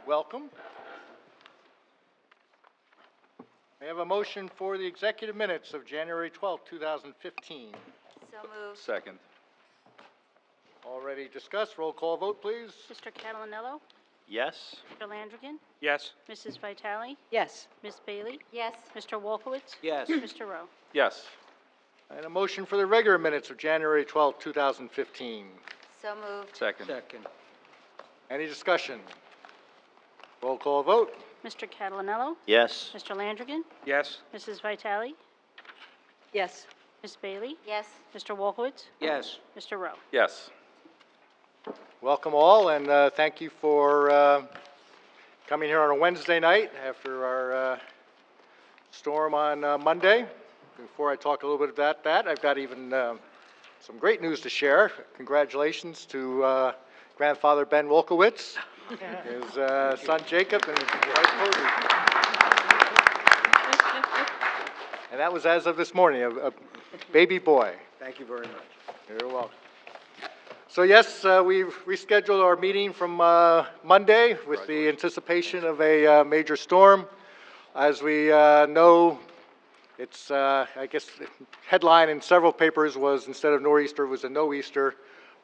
Welcome. May I have a motion for the executive minutes of January 12, 2015? So moved. Second. Already discussed. Roll call vote, please. Mr. Catalanello? Yes. Mr. Landrigan? Yes. Mrs. Vitale? Yes. Ms. Bailey? Yes. Mr. Wolkowitz? Yes. Mr. Rowe? Yes. And a motion for the regular minutes of January 12, 2015. So moved. Second. Any discussion? Roll call vote. Mr. Catalanello? Yes. Mr. Landrigan? Yes. Mrs. Vitale? Yes. Ms. Bailey? Yes. Mr. Wolkowitz? Yes. Mr. Rowe? Yes. Welcome all, and thank you for coming here on a Wednesday night after our storm on Monday. Before I talk a little bit about that, I've got even some great news to share. Congratulations to grandfather Ben Wolkowitz, his son Jacob, and wife Cody. And that was as of this morning, a baby boy. Thank you very much. You're welcome. So yes, we've rescheduled our meeting from Monday with the anticipation of a major storm. As we know, it's, I guess, the headline in several papers was instead of nor'easter, it was a no-easter.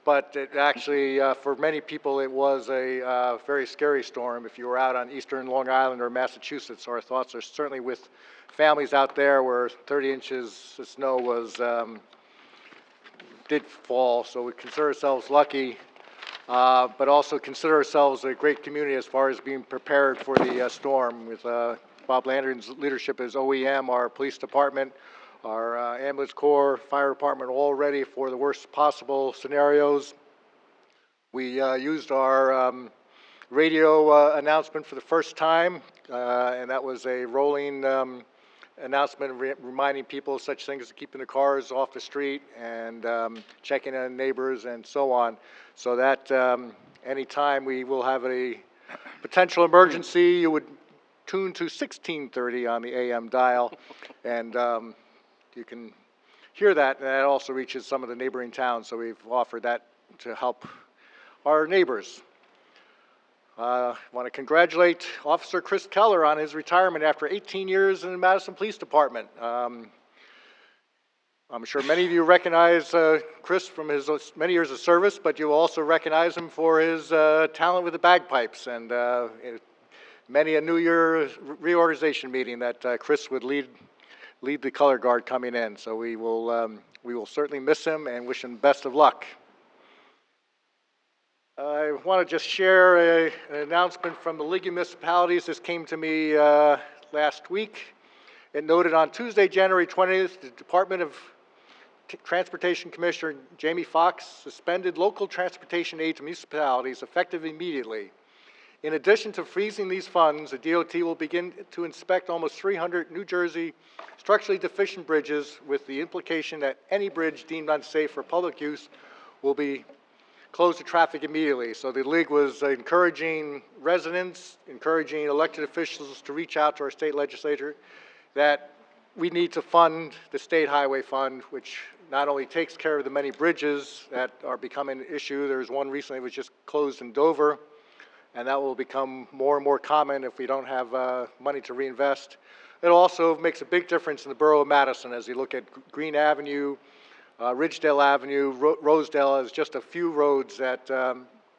But it actually, for many people, it was a very scary storm. If you were out on eastern Long Island or Massachusetts, our thoughts are certainly with families out there where 30 inches of snow was did fall. So we consider ourselves lucky, but also consider ourselves a great community as far as being prepared for the storm. With Bob Landrigan's leadership as OEM, our police department, our ambulance corps, fire department, all ready for the worst possible scenarios. We used our radio announcement for the first time, and that was a rolling announcement reminding people of such things as keeping the cars off the street and checking on neighbors and so on, so that anytime we will have a potential emergency, you would tune to 1630 on the AM dial, and you can hear that, and that also reaches some of the neighboring towns, so we've offered that to help our neighbors. I want to congratulate Officer Chris Keller on his retirement after 18 years in the Madison Police Department. I'm sure many of you recognize Chris from his many years of service, but you also recognize him for his talent with the bagpipes, and many a New Year reorganization meeting that Chris would lead the color guard coming in. So we will certainly miss him and wish him best of luck. I want to just share an announcement from the League of Municipalities. This came to me last week. It noted on Tuesday, January 20th, the Department of Transportation Commissioner Jamie Foxx suspended local transportation aid to municipalities effective immediately. In addition to freezing these funds, the DOT will begin to inspect almost 300 New Jersey structurally deficient bridges, with the implication that any bridge deemed unsafe for public use will be closed to traffic immediately. So the League was encouraging residents, encouraging elected officials to reach out to our state legislature that we need to fund the State Highway Fund, which not only takes care of the many bridges that are becoming an issue. There's one recently that was just closed in Dover, and that will become more and more common if we don't have money to reinvest. It also makes a big difference in the borough of Madison as you look at Green Avenue, Ridgedale Avenue, Rosedale as just a few roads that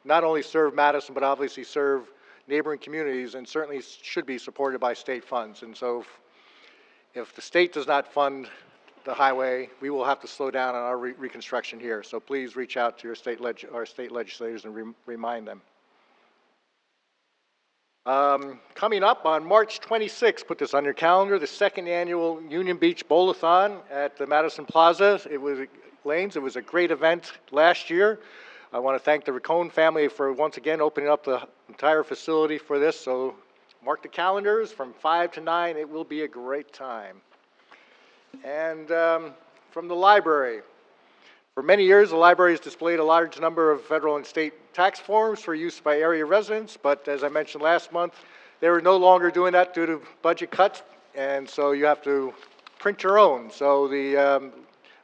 not only serve Madison but obviously serve neighboring communities and certainly should be supported by state funds. And so if the state does not fund the highway, we will have to slow down on our reconstruction here. So please reach out to your our state legislators and remind them. Coming up on March 26th, put this on your calendar, the second annual Union Beach Bowl-a-thon at the Madison Plaza. It was a great event last year. I want to thank the Racone family for once again opening up the entire facility for this. So mark the calendars from 5 to 9. It will be a great time. And from the library, For many years, the library has displayed a large number of federal and state tax forms for use by area residents, but as I mentioned last month, they were no longer doing that due to budget cuts, and so you have to print your own. So the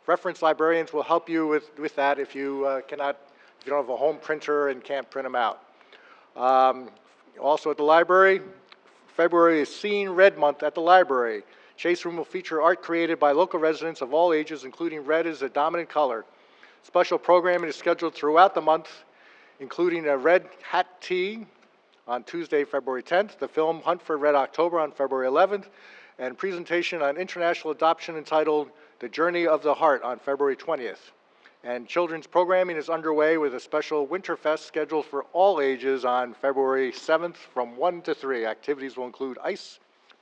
reference librarians will help you with that if you if you don't have a home printer and can't print them out. Also at the library, February is Seeing Red Month at the library. Chase Room will feature art created by local residents of all ages, including red as a dominant color. Special programming is scheduled throughout the month, including a Red Hat Tea on Tuesday, February 10th, the film Hunt for Red October on February 11th, and a presentation on international adoption entitled The Journey of the Heart on February 20th. And children's programming is underway with a special Winterfest scheduled for all ages on February 7th from 1 to 3. Activities will include ice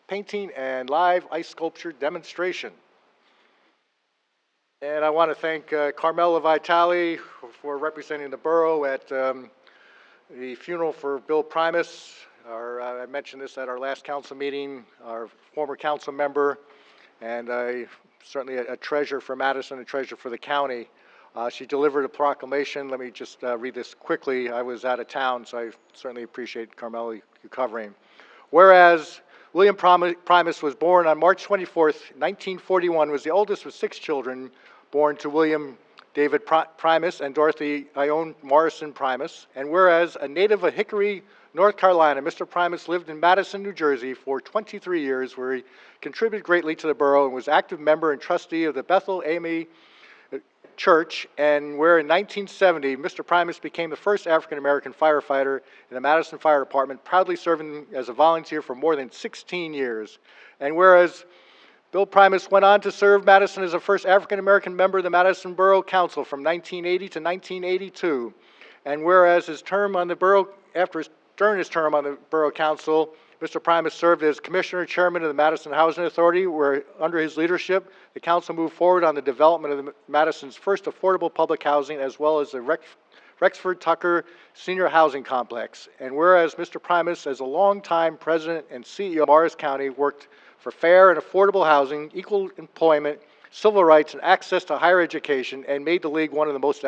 painting and live ice sculpture demonstration. And I want to thank Carmela Vitale for representing the borough at the funeral for Bill Primus. I mentioned this at our last council meeting, our former council member, and certainly a treasure for Madison, a treasure for the county. She delivered a proclamation. Let me just read this quickly. I was out of town, so I certainly appreciate Carmela you covering. Whereas William Primus was born on March 24th, 1941, was the oldest of 6 children born to William David Primus and Dorothy Ione Morrison Primus. And whereas a native of Hickory, North Carolina, Mr. Primus lived in Madison, New Jersey for 23 years, where he contributed greatly to the borough and was active member and trustee of the Bethel AME Church, and where in 1970, Mr. Primus became the first African-American firefighter in the Madison Fire Department, proudly serving as a volunteer for more than 16 years. And whereas Bill Primus went on to serve Madison as the first African-American member of the Madison Borough Council from 1980 to 1982. And whereas his term on the borough, during his term on the Borough Council, Mr. Primus served as Commissioner Chairman of the Madison Housing Authority, where under his leadership, the council moved forward on the development of Madison's first affordable public housing, as well as the Rexford Tucker Senior Housing Complex. And whereas Mr. Primus, as a longtime president and CEO of Morris County, worked for fair and affordable housing, equal employment, civil rights, and access to higher education, and made the league one of the most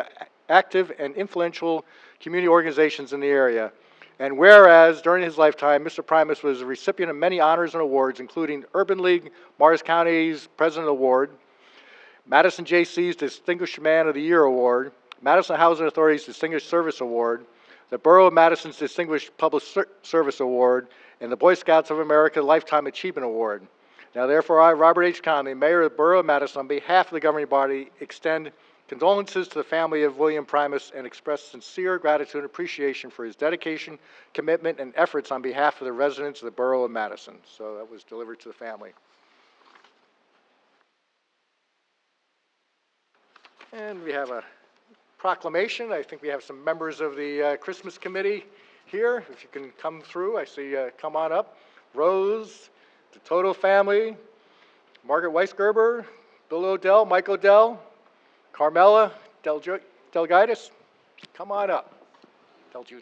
active and influential community organizations in the area. And whereas during his lifetime, Mr. Primus was a recipient of many honors and awards, including Urban League Morris County's President Award, Madison JC's Distinguished Man of the Year Award, Madison Housing Authority's Distinguished Service Award, the Borough of Madison's Distinguished Public Service Award, and the Boy Scouts of America Lifetime Achievement Award. Now, therefore, I, Robert H. Conley, Mayor of the Borough of Madison, on behalf of the governing body, extend condolences to the family of William Primus and express sincere gratitude and appreciation for his dedication, commitment, and efforts on behalf of the residents of the Borough of Madison. So that was delivered to the family. And we have a proclamation. I think we have some members of the Christmas committee here. If you can come through, I see come on up. Rose, the Toto family, Margaret Weisgerber, Bill Odell, Mike Odell, Carmela Delgaitis, come on up. Peggy.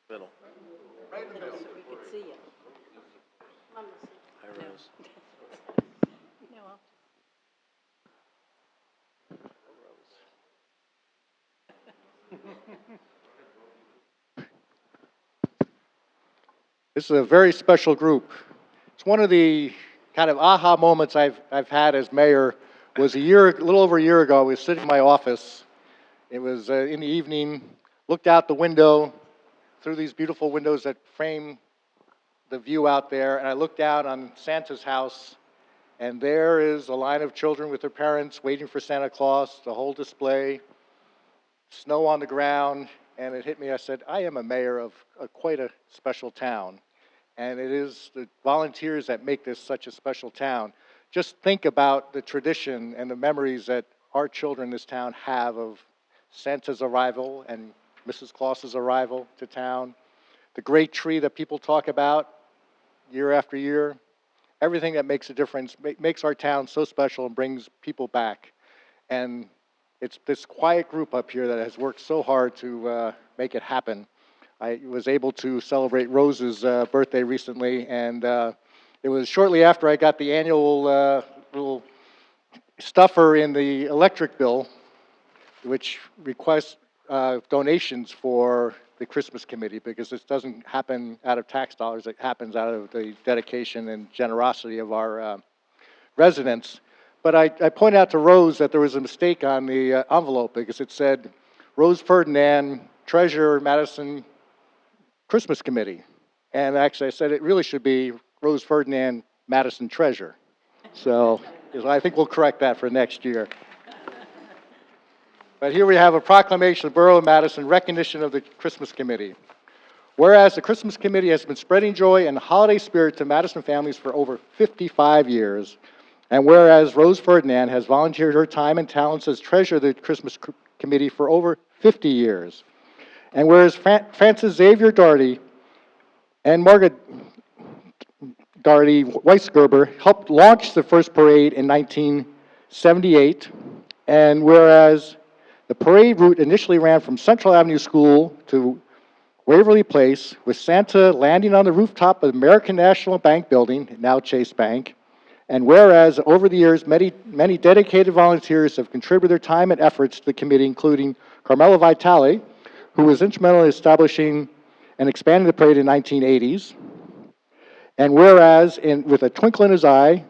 Middle. Right in the middle. We could see you. Hi, Rose. No. This is a very special group. It's one of the kind of aha moments I've had as mayor. Was a little over a year ago. I was sitting in my office. It was in the evening. Looked out the window, through these beautiful windows that frame the view out there, and I looked out on Santa's house, and there is a line of children with their parents waiting for Santa Claus. The whole display, snow on the ground, and it hit me. I said, I am a mayor of quite a special town. And it is the volunteers that make this such a special town. Just think about the tradition and the memories that our children in this town have of Santa's arrival and Mrs. Claus's arrival to town, the great tree that people talk about year after year, everything that makes a difference, makes our town so special and brings people back. And it's this quiet group up here that has worked so hard to make it happen. I was able to celebrate Rose's birthday recently, and It was shortly after I got the annual little stuffer in the electric bill, which requests donations for the Christmas committee, because this doesn't happen out of tax dollars, it happens out of the dedication and generosity of our residents. But I pointed out to Rose that there was a mistake on the envelope, because it said Rose Ferdinand, Treasurer, Madison Christmas Committee. And actually I said it really should be Rose Ferdinand, Madison Treasurer. So I think we'll correct that for next year. But here we have a proclamation of the Borough of Madison, recognition of the Christmas Committee. Whereas the Christmas Committee has been spreading joy and holiday spirit to Madison families for over 55 years, and whereas Rose Ferdinand has volunteered her time and talents as treasurer of the Christmas Committee for over 50 years, and whereas Francis Xavier Doherty and Margaret Doherty Weisgerber helped launch the first parade in 1978, and whereas the parade route initially ran from Central Avenue School to Waverly Place, with Santa landing on the rooftop of the American National Bank building, now Chase Bank. And whereas over the years, many dedicated volunteers have contributed their time and efforts to the committee, including Carmelo Vitale, who was instrumental in establishing and expanding the parade in the 1980s. And whereas, with a twinkle in his eye,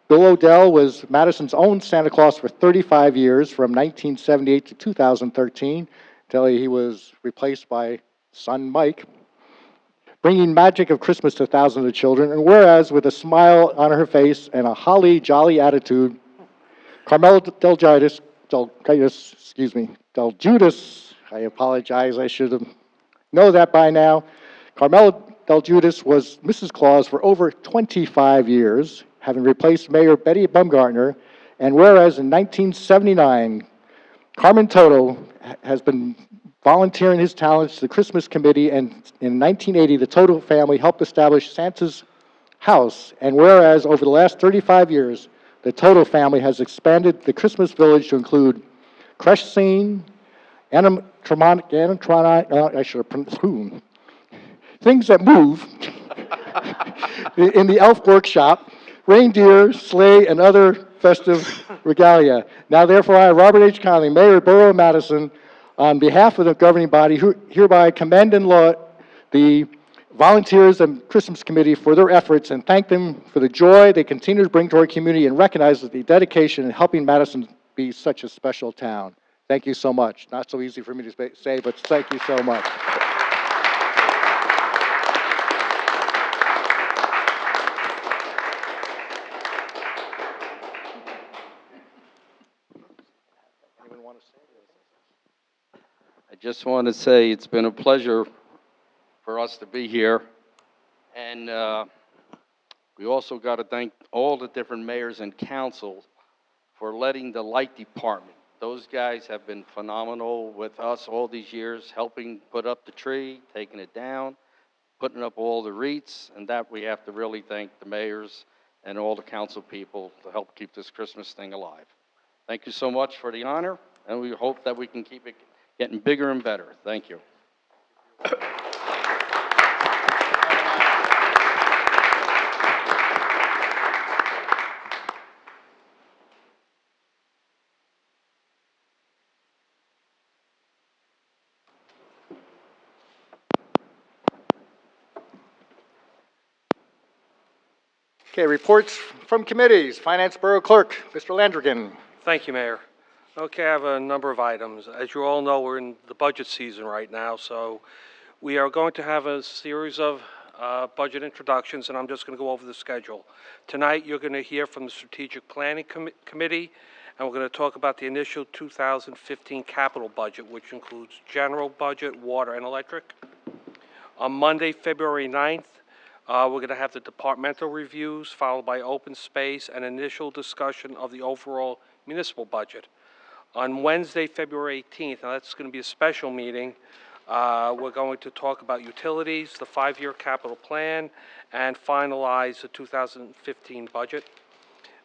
Bill O'Dell was Madison's own Santa Claus for 35 years, from 1978 to 2013, until he was replaced by son Mike, bringing magic of Christmas to thousands of children. And whereas, with a smile on her face and a holly jolly attitude, Carmela Del Judas, I apologize, I should have known that by now. Carmela Del Judas was Mrs. Claus for over 25 years, having replaced Mayor Betty Bumgartner. And whereas in 1979, Carmen Toto has been volunteering his talents to the Christmas Committee, and in 1980, the Toto family helped establish Santa's house. And whereas over the last 35 years, the Toto family has expanded the Christmas village to include creche scene, things that move in the elf workshop, reindeer, sleigh, and other festive regalia. Now, therefore, I, Robert H. Conley, Mayor of Borough of Madison, on behalf of the governing body, hereby commend and laud the volunteers and Christmas Committee for their efforts and thank them for the joy they continue to bring to our community, and recognize the dedication in helping Madison be such a special town. Thank you so much. Not so easy for me to say, but thank you so much. I just want to say it's been a pleasure for us to be here. And we also got to thank all the different mayors and councils for letting the light department. Those guys have been phenomenal with us all these years, helping put up the tree, taking it down, putting up all the wreaths, and that we have to really thank the mayors and all the council people to help keep this Christmas thing alive. Thank you so much for the honor, and we hope that we can keep it getting bigger and better. Thank you. Okay, reports from committees. Finance Borough Clerk, Mr. Landrigan. Thank you, Mayor. Okay, I have a number of items. As you all know, we're in the budget season right now, so we are going to have a series of budget introductions, and I'm just going to go over the schedule. Tonight, you're going to hear from the Strategic Planning Committee, and we're going to talk about the initial 2015 capital budget, which includes general budget, water, and electric. On Monday, February 9th, we're going to have the departmental reviews, followed by open space and initial discussion of the overall municipal budget. On Wednesday, February 18th, now that's going to be a special meeting, we're going to talk about utilities, the 5-year capital plan, and finalize the 2015 budget.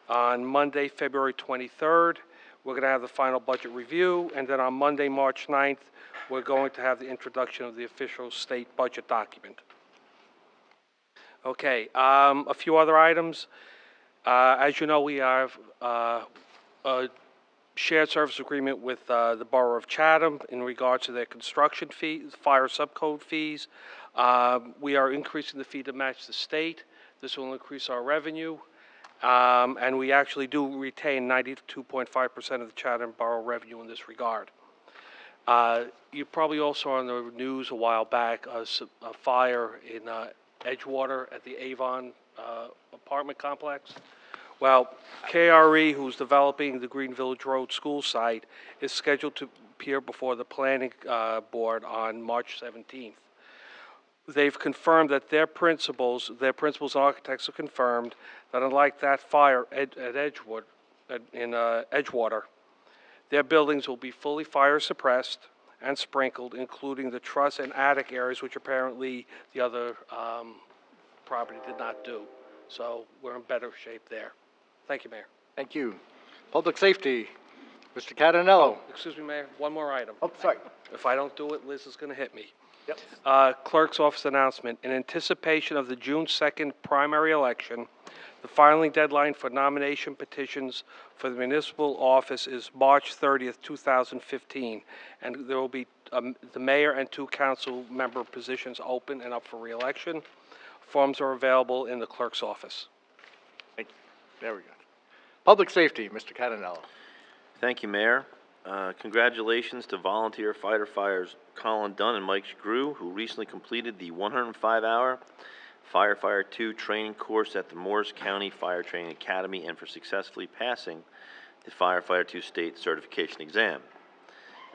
On Monday, February 23rd, we're going to have the final budget review, and then on Monday, March 9th, we're going to have the introduction of the official state budget document. Okay, a few other items. As you know, we have a shared service agreement with the Borough of Chatham in regards to their construction fees, fire subcode fees. We are increasing the fee to match the state. This will increase our revenue. And we actually do retain 92.5% of the Chatham Borough revenue in this regard. You probably also saw on the news a while back a fire in Edgewater at the Avon apartment complex. Well, KRE, who's developing the Green Village Road school site, is scheduled to appear before the planning board on March 17th. They've confirmed that their principals and architects have confirmed that unlike that fire at Edgewood, in Edgewater, their buildings will be fully fire suppressed and sprinkled, including the truss and attic areas, which apparently the other property did not do. So we're in better shape there. Thank you, Mayor. Thank you. Public Safety, Mr. Catanello. Excuse me, Mayor, one more item. Oh, sorry. If I don't do it, Liz is going to hit me. Yep. Clerk's office announcement. In anticipation of the June 2nd primary election, the filing deadline for nomination petitions for the municipal office is March 30th, 2015. And there will be the mayor and 2 council member positions open and up for re-election. Forms are available in the clerk's office. Thank you. There we go. Public Safety, Mr. Catanello. Thank you, Mayor. Congratulations to volunteer firefighters Colin Dunn and Mike Grew, who recently completed the 105-hour Firefighter 2 training course at the Morris County Fire Training Academy and for successfully passing the Firefighter 2 state certification exam.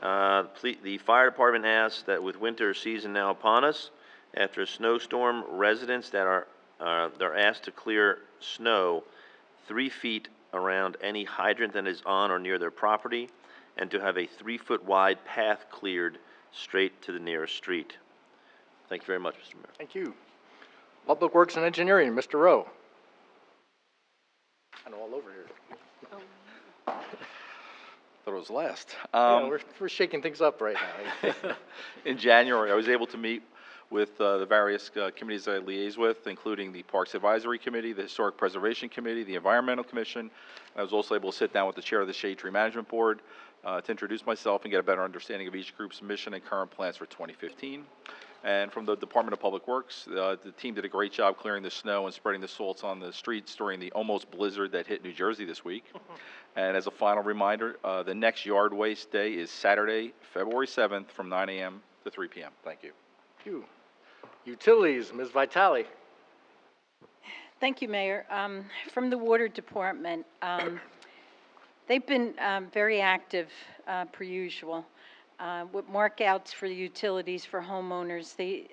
The fire department asks that with winter season now upon us, after a snowstorm, residents that they're asked to clear snow 3 feet around any hydrant that is on or near their property, and to have a 3-foot wide path cleared straight to the nearest street. Thank you very much, Mr. Mayor. Thank you. Public Works and Engineering, Mr. Rowe. Kind of all over here. Thought it was last. Yeah, we're shaking things up right now. In January, I was able to meet with the various committees I liaise with, including the Parks Advisory Committee, the Historic Preservation Committee, the Environmental Commission. I was also able to sit down with the chair of the Shade Tree Management Board to introduce myself and get a better understanding of each group's mission and current plans for 2015. And from the Department of Public Works, the team did a great job clearing the snow and spreading the salts on the streets during the almost blizzard that hit New Jersey this week. And as a final reminder, the next yard waste day is Saturday, February 7th from 9 a.m. to 3 p.m. Thank you. Thank you. Utilities, Ms. Vitale. Thank you, Mayor. From the Water Department, they've been very active, per usual, with markouts for the utilities for homeowners. They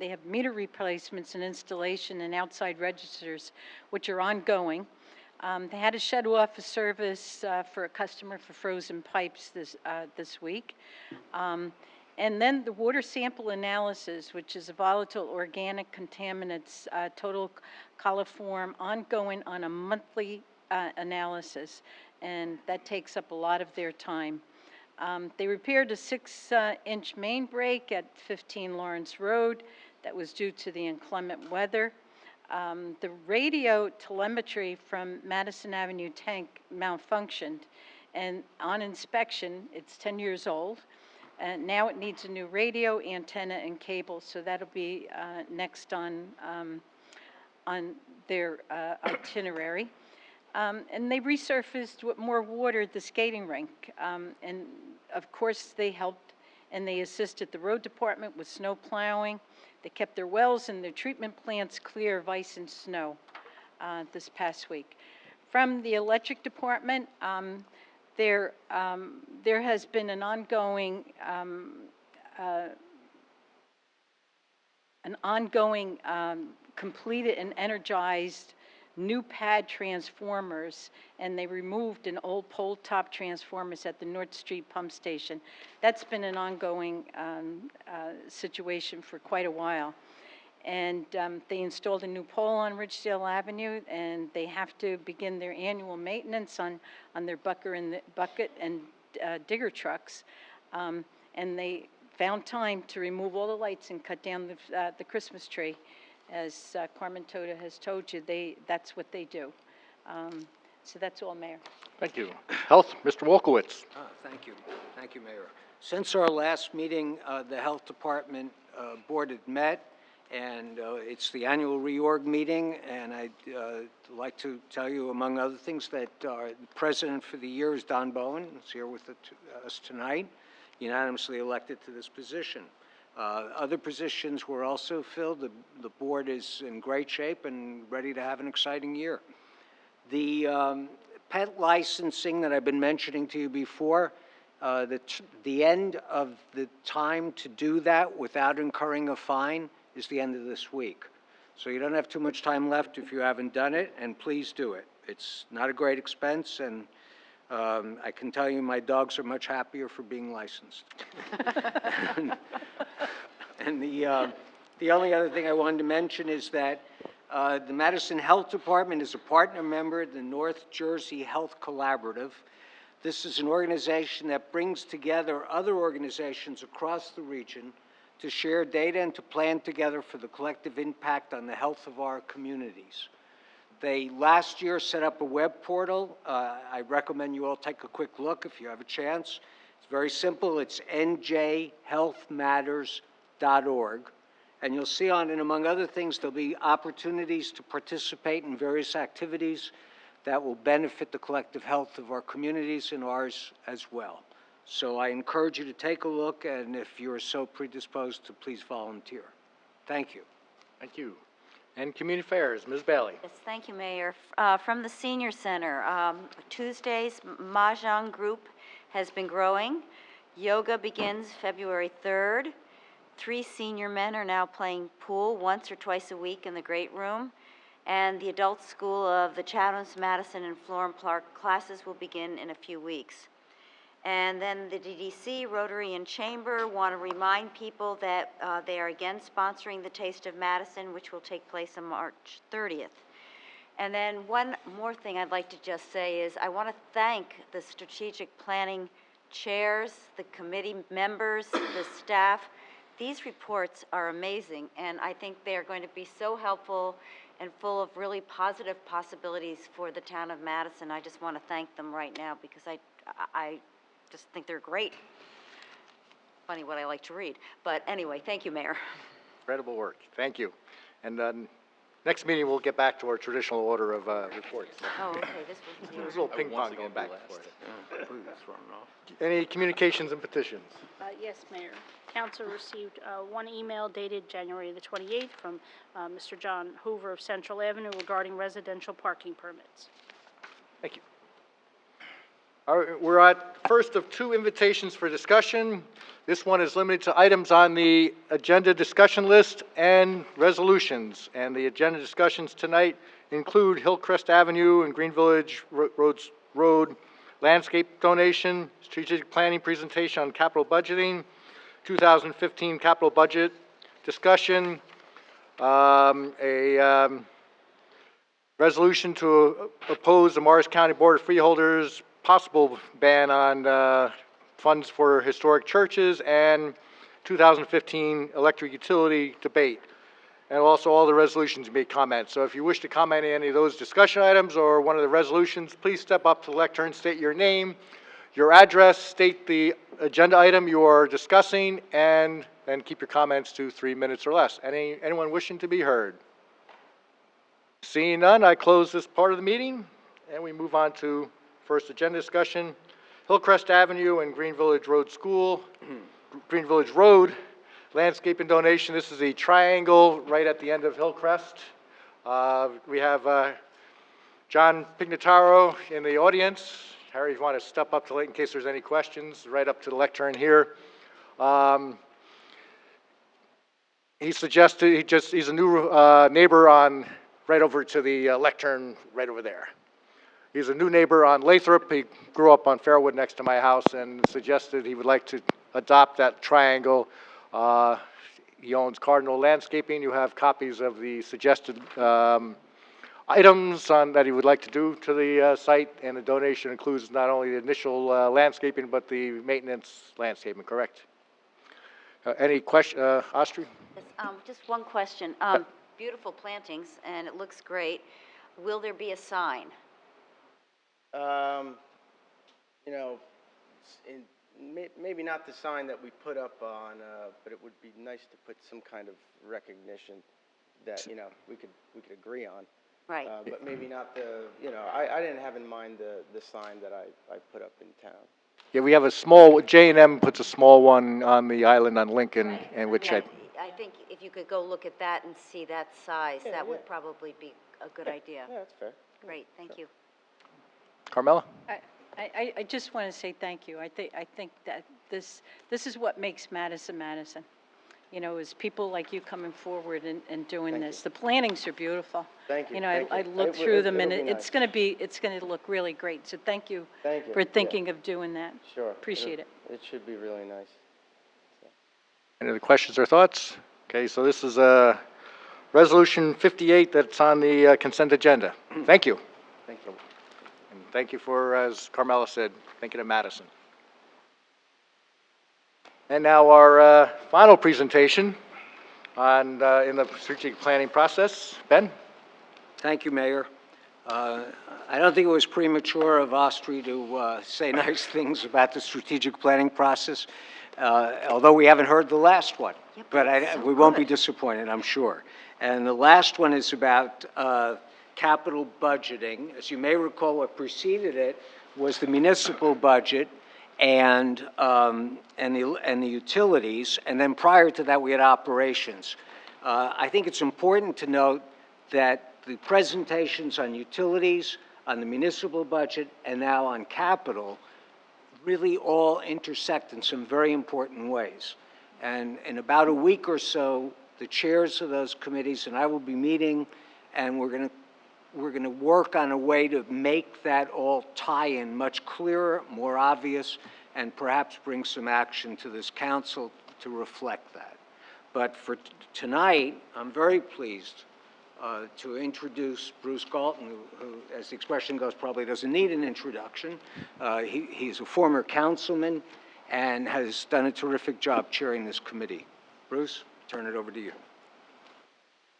have meter replacements and installation and outside registers, which are ongoing. They had to shut off a service for a customer for frozen pipes this week. And then the water sample analysis, which is a volatile organic contaminants, total coliform, ongoing on a monthly analysis, and that takes up a lot of their time. They repaired a 6-inch main break at 15 Lawrence Road that was due to the inclement weather. The radio telemetry from Madison Avenue tank malfunctioned, and on inspection, it's 10 years old. And now it needs a new radio, antenna, and cable, so that'll be next on their itinerary. And they resurfaced with more water the skating rink. And of course, they helped and they assisted the road department with snow plowing. They kept their wells and their treatment plants clear of ice and snow this past week. From the electric department, there has been an ongoing completed and energized new pad transformers, and they removed an old pole top transformers at the North Street pump station. That's been an ongoing situation for quite a while. And they installed a new pole on Ridgedale Avenue, and they have to begin their annual maintenance on their bucket and digger trucks. And they found time to remove all the lights and cut down the Christmas tree As Carmen Toda has told you, that's what they do. So that's all, Mayor. Thank you. Health, Mr. Wolkowitz. Thank you. Thank you, Mayor. Since our last meeting, the Health Department Board had met, and it's the annual reorg meeting, and I'd like to tell you, among other things, that the president for the year is Don Bowen, who's here with us tonight, unanimously elected to this position. Other positions were also filled. The board is in great shape and ready to have an exciting year. The pet licensing that I've been mentioning to you before, the end of the time to do that without incurring a fine is the end of this week. So you don't have too much time left if you haven't done it, and please do it. It's not a great expense, and I can tell you my dogs are much happier for being licensed. And the only other thing I wanted to mention is that the Madison Health Department is a partner member of the North Jersey Health Collaborative. This is an organization that brings together other organizations across the region to share data and to plan together for the collective impact on the health of our communities. They last year set up a web portal. I recommend you all take a quick look if you have a chance. It's very simple. It's njhealthmatters.org. And you'll see on it, among other things, there'll be opportunities to participate in various activities that will benefit the collective health of our communities and ours as well. So I encourage you to take a look, and if you're so predisposed, to please volunteer. Thank you. Thank you. And Community Affairs, Ms. Bailey. Yes, thank you, Mayor. From the Senior Center, Tuesday's Mahjong group has been growing. Yoga begins February 3rd. 3 senior men are now playing pool once or twice a week in the great room. And the adult school of the Chathams, Madison, and Florham Park classes will begin in a few weeks. And then the DDC, Rotary, and Chamber want to remind people that they are again sponsoring the Taste of Madison, which will take place on March 30th. And then one more thing I'd like to just say is I want to thank the strategic planning chairs, the committee members, the staff. These reports are amazing, and I think they are going to be so helpful and full of really positive possibilities for the town of Madison. I just want to thank them right now because I just think they're great. Funny what I like to read. But anyway, thank you, Mayor. Incredible work. Thank you. And next meeting, we'll get back to our traditional order of reports. Oh, okay, this was There's a little ping pong going back and forth. Any communications and petitions? Yes, Mayor. Council received one email dated January the 28th from Mr. John Hoover of Central Avenue regarding residential parking permits. Thank you. All right, we're at first of 2 invitations for discussion. This one is limited to items on the agenda discussion list and resolutions. And the agenda discussions tonight include Hillcrest Avenue and Green Village Road landscape donation, strategic planning presentation on capital budgeting, 2015 capital budget discussion, resolution to oppose the Morris County Board of Freeholders' possible ban on funds for historic churches, and 2015 electric utility debate. And also all the resolutions may comment. So if you wish to comment on any of those discussion items or one of the resolutions, please step up to the lectern, state your name, your address, state the agenda item you are discussing, and then keep your comments to 3 minutes or less. Anyone wishing to be heard? Seeing none, I close this part of the meeting, and we move on to first agenda discussion, Hillcrest Avenue and Green Village Road Green Village Road landscaping donation. This is a triangle right at the end of Hillcrest. We have John Pignataro in the audience. Harry, if you want to step up to in case there's any questions, right up to the lectern here. He suggested, he's a new neighbor on, right over to the lectern right over there. He's a new neighbor on Lathrop. He grew up on Fairwood next to my house and suggested he would like to adopt that triangle. He owns Cardinal Landscaping. You have copies of the suggested items that he would like to do to the site, and the donation includes not only the initial landscaping, but the maintenance landscaping, correct? Any question, Austri? Yes, just one question. beautiful plantings, and it looks great. Will there be a sign? You know, maybe not the sign that we put up on, but it would be nice to put some kind of recognition that, you know, we could agree on. Right. But maybe not the, you know, I didn't have in mind the sign that I put up in town. Yeah, we have a small, J&M puts a small one on the island on Lincoln, and which I think if you could go look at that and see that size, Yeah, that would yeah. probably be a good idea. Yeah, that's fair. Great, thank you. Carmella? I just want to say thank you. I think that this is what makes Madison Madison. You know, is people like you coming forward and doing Thank this. you. The plantings are beautiful. Thank you, You know, thank I you. looked It- through them, it'll and be it's nice. going to look really great. So thank you Thank you. for Yeah. thinking of doing that. Sure. Appreciate it. It should be really nice. Any other questions or thoughts? Okay, so this is Resolution 58 that's on the consent agenda. Thank you. Thank you. And thank you for, as Carmella said, thinking of Madison. And now our final presentation on, in the strategic planning process. Ben? Thank you, Mayor. I don't think it was premature of Ostry to say nice things about the strategic planning process, although we haven't heard the last one. Yeah, But it's so we won't be good. disappointed, I'm sure. And the last one is about capital budgeting. As you may recall, what preceded it was the municipal budget and the utilities, and then prior to that, we had operations. I think it's important to note that the presentations on utilities, on the municipal budget, and now on capital really all intersect in some very important ways. And in about a week or so, the chairs of those committees and I will be meeting, and we're going to work on a way to make that all tie in much clearer, more obvious, and perhaps bring some action to this council to reflect that. But for tonight, I'm very pleased to introduce Bruce Galton, who, as the expression goes, probably doesn't need an introduction. He's a former councilman and has done a terrific job chairing this committee. Bruce, turn it over to you.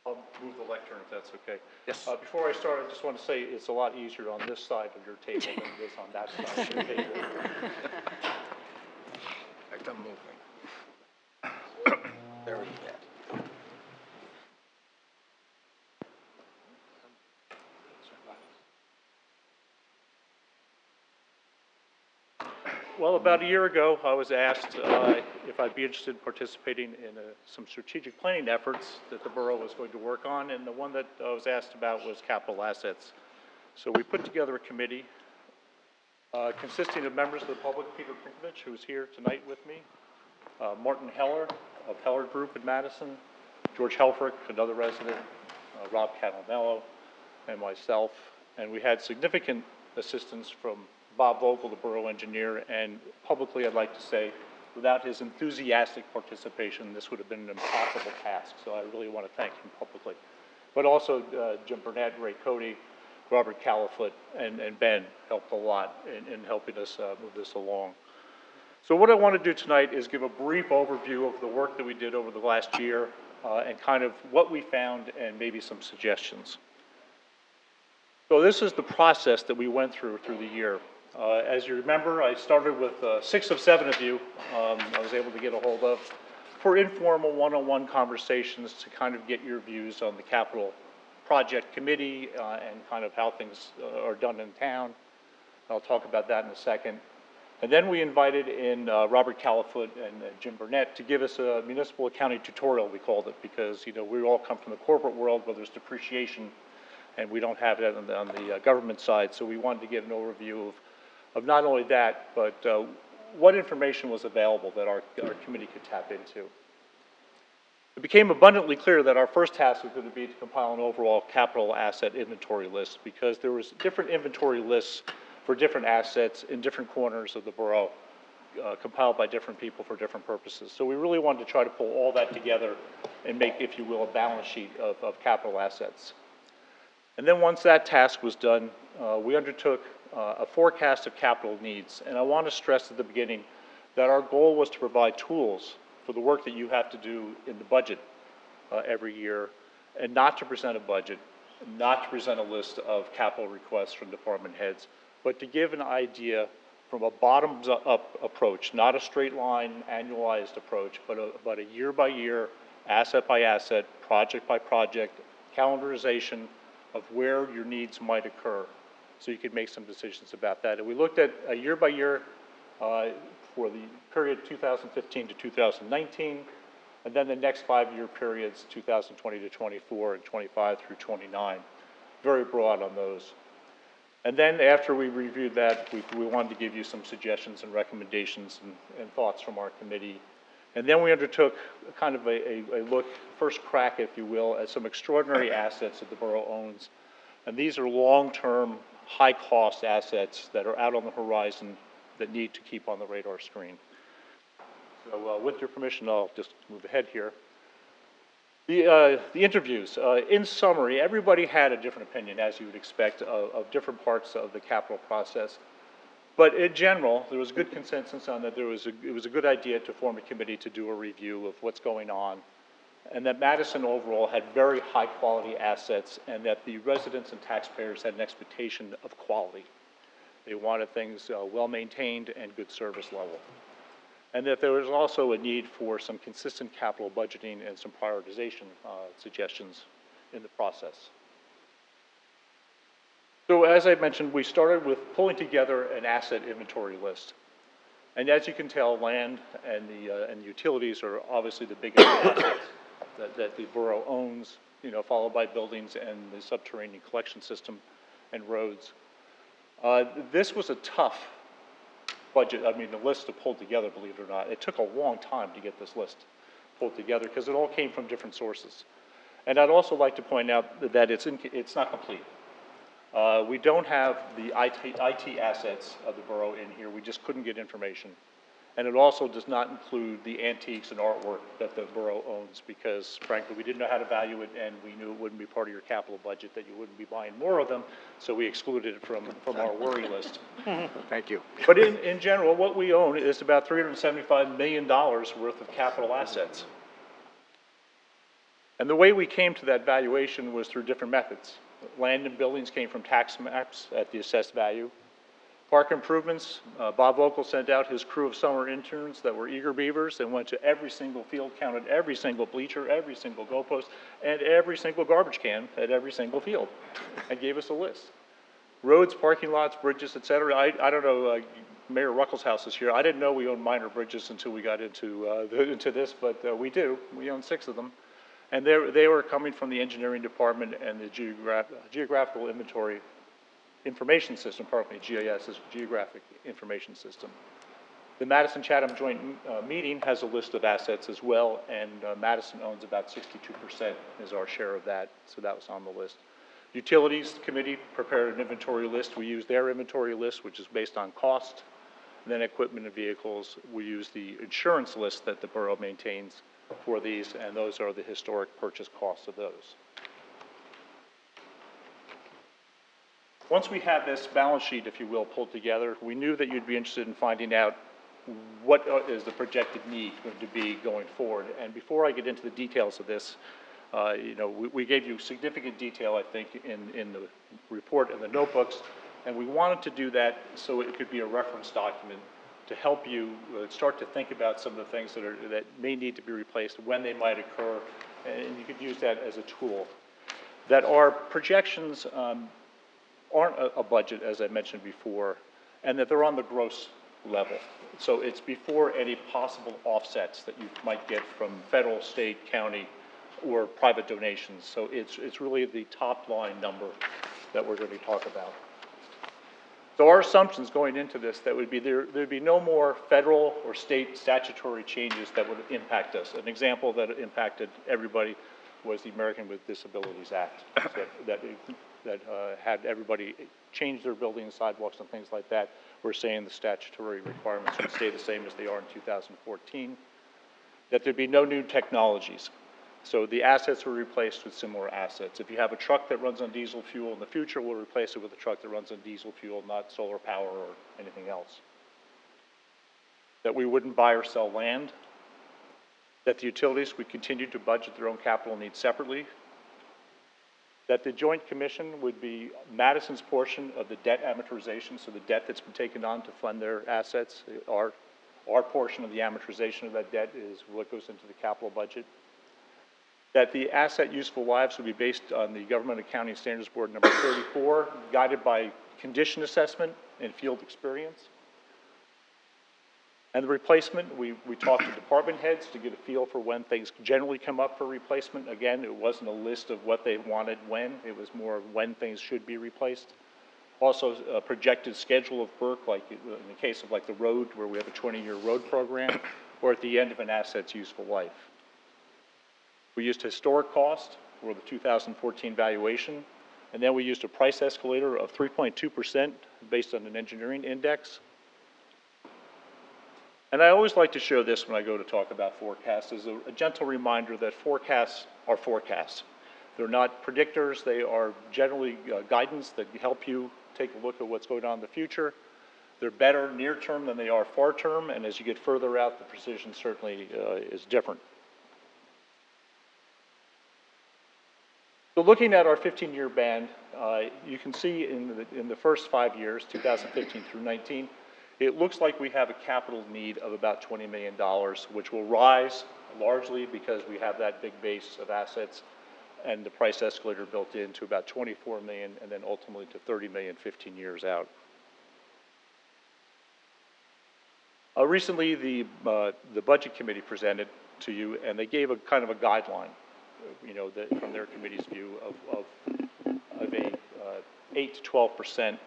I'll move the lectern if that's okay. Yes. Before I start, I just want to say it's a lot easier on this side of your table than it is on that side of your table. I'm moving. There we go. Well, about a year ago, I was asked if I'd be interested in participating in some strategic planning efforts that the borough was going to work on, and the one that I was asked about was capital assets. So we put together a committee consisting of members of the public, Peter Pinkovich, who's here tonight with me, Martin Heller of Heller Group in Madison, George Helfrich, another resident, Rob Catalmello, and myself. And we had significant assistance from Bob Vogel, the borough engineer, and publicly I'd like to say, without his enthusiastic participation, this would have been an impossible task. So I really want to thank him publicly. But also Jim Burnett, Ray Cody, Robert Califoot, and Ben helped a lot in helping us move this along. So what I want to do tonight is give a brief overview of the work that we did over the last year and kind of what we found and maybe some suggestions. So this is the process that we went through the year. As you remember, I started with 6 of 7 of you I was able to get a hold of for informal one-on-one conversations to kind of get your views on the capital project committee and kind of how things are done in town. I'll talk about that in a second. And then we invited in Robert Califoot and Jim Burnett to give us a municipal accounting tutorial, we called it, because, you know, we all come from the corporate world where there's depreciation and we don't have it on the government side. So we wanted to get an overview of not only that, but what information was available that our committee could tap into. It became abundantly clear that our first task was going to be to compile an overall capital asset inventory list, because there was different inventory lists for different assets in different corners of the borough, compiled by different people for different purposes. So we really wanted to try to pull all that together and make, if you will, a balance sheet of capital assets. And then once that task was done, we undertook a forecast of capital needs. And I want to stress at the beginning that our goal was to provide tools for the work that you have to do in the budget every year and not to present a budget, not to present a list of capital requests from department heads, but to give an idea from a bottoms-up approach, not a straight line annualized approach, but a year-by-year, asset-by-asset, project-by-project calendarization of where your needs might occur, so you could make some decisions about that. And we looked at a year-by-year for the period 2015 to 2019, and then the next 5-year periods, 2020 to 24 and 25 through 29. Very broad on those. And then after we reviewed that, we wanted to give you some suggestions and recommendations and thoughts from our committee. And then we undertook kind of a look, first crack, if you will, at some extraordinary assets that the borough owns. And these are long-term, high-cost assets that are out on the horizon that need to keep on the radar screen. So with your permission, I'll just move ahead here. The interviews, in summary, everybody had a different opinion, as you would expect, of different parts of the capital process. But in general, there was good consensus on that it was a good idea to form a committee to do a review of what's going on, and that Madison overall had very high-quality assets, and that the residents and taxpayers had an expectation of quality. They wanted things well-maintained and good service level. And that there was also a need for some consistent capital budgeting and some prioritization suggestions in the process. So as I mentioned, we started with pulling together an asset inventory list. And as you can tell, land and the utilities are obviously the biggest assets that the borough owns, followed by buildings and the subterranean collection system and roads. This was a tough budget, the list to pull together, believe it or not. It took a long time to get this list pulled together because it all came from different sources. And I'd also like to point out that it's not complete. We don't have the IT assets of the borough in here. We just couldn't get information. And it also does not include the antiques and artwork that the borough owns because, frankly, we didn't know how to value it, and we knew it wouldn't be part of your capital budget, that you wouldn't be buying more of them, so we excluded it from our worry list. Thank you. But in general, what we own is about $375 million worth of capital assets. And the way we came to that valuation was through different methods. Land and buildings came from tax maps at the assessed value. Park improvements, Bob Vogel sent out his crew of summer interns that were eager beavers and went to every single field, counted every single bleacher, every single goalpost, and every single garbage can at every single field, and gave us a list. Roads, parking lots, bridges, et cetera. I don't know, Mayor Ruckelshaus is here. I didn't know we owned minor bridges until we got into this, but we do. We own 6 of them. And they were coming from the engineering department and the geographical inventory information system, pardon me, GIS is Geographic Information System. The Madison-Chatham Joint Meeting has a list of assets as well, and Madison owns about 62% is our share of that, so that was on the list. Utilities Committee prepared an inventory list. We used their inventory list, which is based on cost. And then equipment and vehicles, we use the insurance list that the borough maintains for these, and those are the historic purchase costs of those. Once we had this balance sheet, if you will, pulled together, we knew that you'd be interested in finding out what is the projected need going to be going forward. And before I get into the details of this, we gave you significant detail, I think, in the report and the notebooks, and we wanted to do that so it could be a reference document to help you start to think about some of the things that may need to be replaced, when they might occur, and you could use that as a tool. That our projections aren't a budget, as I mentioned before, and that they're on the gross level. So it's before any possible offsets that you might get from federal, state, county, or private donations. So it's really the top line number that we're going to talk about. So our assumptions going into this, that would be there'd be no more federal or state statutory changes that would impact us. An example that impacted everybody was the American with Disabilities Act, that had everybody change their buildings, sidewalks, and things like that. We're saying the statutory requirements would stay the same as they are in 2014. That there'd be no new technologies. So the assets were replaced with similar assets. If you have a truck that runs on diesel fuel in the future, we'll replace it with a truck that runs on diesel fuel, not solar power or anything else. That we wouldn't buy or sell land. That the utilities would continue to budget their own capital needs separately. that the Joint Commission would be Madison's portion of the debt amortization, so the debt that's been taken on to fund their assets, our portion of the amortization of that debt is what goes into the capital budget. That the asset useful lives would be based on the Government Accounting Standards Board number 34, guided by condition assessment and field experience. And the replacement, we talked to department heads to get a feel for when things generally come up for replacement. Again, it wasn't a list of what they wanted when, it was more of when things should be replaced. Also, a projected schedule of work, like in the case of like the road, where we have a 20-year road program, or at the end of an asset's useful life. We used historic cost, or the 2014 valuation, and then we used a price escalator of 3.2% based on an engineering index. And I always like to show this when I go to talk about forecasts as a gentle reminder that forecasts are forecasts. They're not predictors, they are generally guidance that help you take a look at what's going on in the future. They're better near term than they are far term, and as you get further out, the precision certainly is different. So looking at our 15-year band, you can see in the first 5 years, 2015 through 19, it looks like we have a capital need of about $20 million, which will rise largely because we have that big base of assets and the price escalator built in to about 24 million and then ultimately to 30 million 15 years out. Recently, the budget committee presented to you, and they gave a kind of a guideline, you know, from their committee's view of a 8 to 12%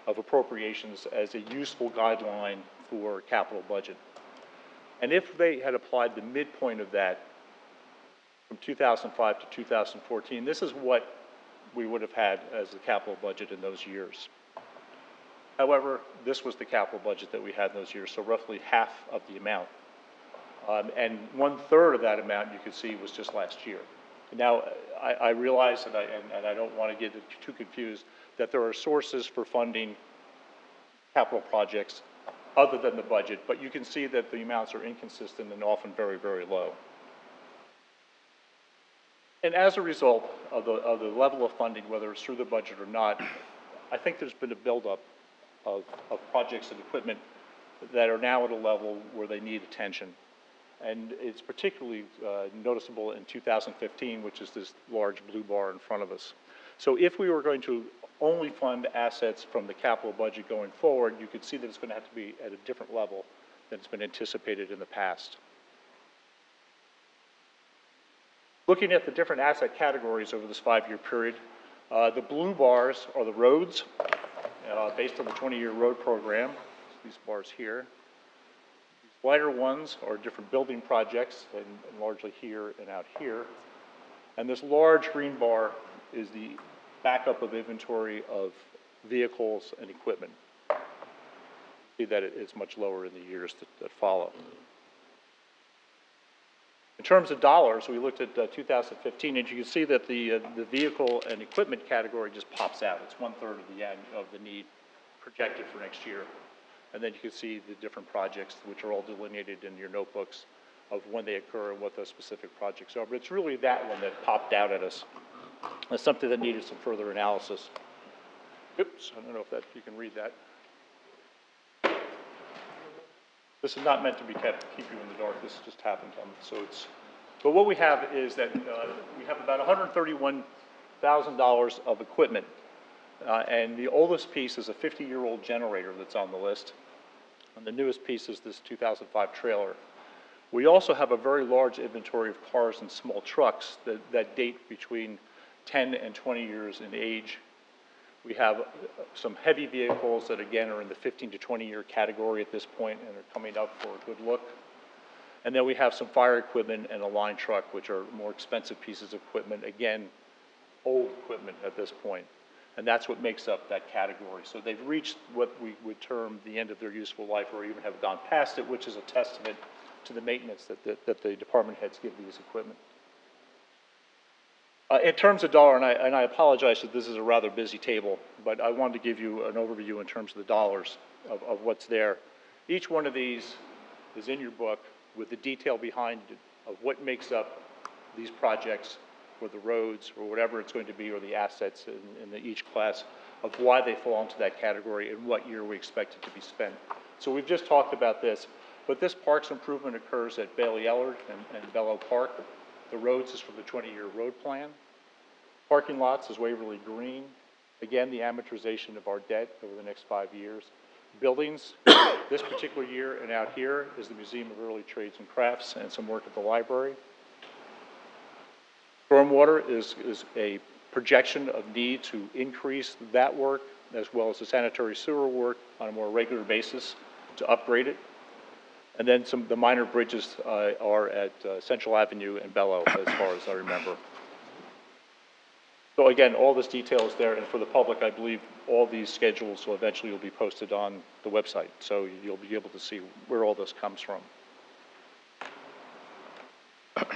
of appropriations as a useful guideline for capital budget. And if they had applied the midpoint of that from 2005 to 2014, this is what we would have had as the capital budget in those years. However, this was the capital budget that we had in those years, so roughly half of the amount. And 1/3 of that amount, you can see, was just last year. Now, I realize, and I don't want to get too confused, that there are sources for funding capital projects other than the budget, but you can see that the amounts are inconsistent and often very, very low. And as a result of the level of funding, whether it's through the budget or not, I think there's been a buildup of projects and equipment that are now at a level where they need attention. And it's particularly noticeable in 2015, which is this large blue bar in front of us. So if we were going to only fund assets from the capital budget going forward, you could see that it's going to have to be at a different level than it's been anticipated in the past. Looking at the different asset categories over this 5-year period, the blue bars are the roads based on the 20-year road program, these bars here. These lighter ones are different building projects, and largely here and out here. And this large green bar is the backup of inventory of vehicles and equipment. See that it's much lower in the years that follow. In terms of dollars, we looked at 2015, and you can see that the vehicle and equipment category just pops out. It's 1/3 of the need projected for next year. And then you can see the different projects, which are all delineated in your notebooks, of when they occur and what those specific projects are. But it's really that one that popped out at us as something that needed some further analysis. Oops, I don't know if that you can read that. This is not meant to keep you in the dark. This just happened. But what we have is that we have about $131,000 of equipment. And the oldest piece is a 50-year-old generator that's on the list. And the newest piece is this 2005 trailer. We also have a very large inventory of cars and small trucks that date between 10 and 20 years in age. We have some heavy vehicles that, again, are in the 15 to 20-year category at this point and are coming up for a good look. And then we have some fire equipment and a line truck, which are more expensive pieces of equipment, again, old equipment at this point. And that's what makes up that category. So they've reached what we would term the end of their useful life, or even have gone past it, which is a testament to the maintenance that the department heads give these equipment. In terms of dollar, and I apologize that this is a rather busy table, but I wanted to give you an overview in terms of the dollars of what's there. Each one of these is in your book with the detail behind it of what makes up these projects or the roads, or whatever it's going to be, or the assets in each class, of why they fall into that category and what year we expect it to be spent. So we've just talked about this, but this parks improvement occurs at Bailey Ellard and Bellow Park. The roads is from the 20-year road plan. Parking lots is Waverly Green. Again, the amortization of our debt over the next 5 years. Buildings, this particular year and out here is the Museum of Early Trades and Crafts and some work at the library. Stormwater is a projection of need to increase that work as well as the sanitary sewer work on a more regular basis to upgrade it. And then the minor bridges are at Central Avenue and Bellow, as far as I remember. So again, all this detail is there, and for the public, I believe all these schedules will eventually be posted on the website, so you'll be able to see where all this comes from.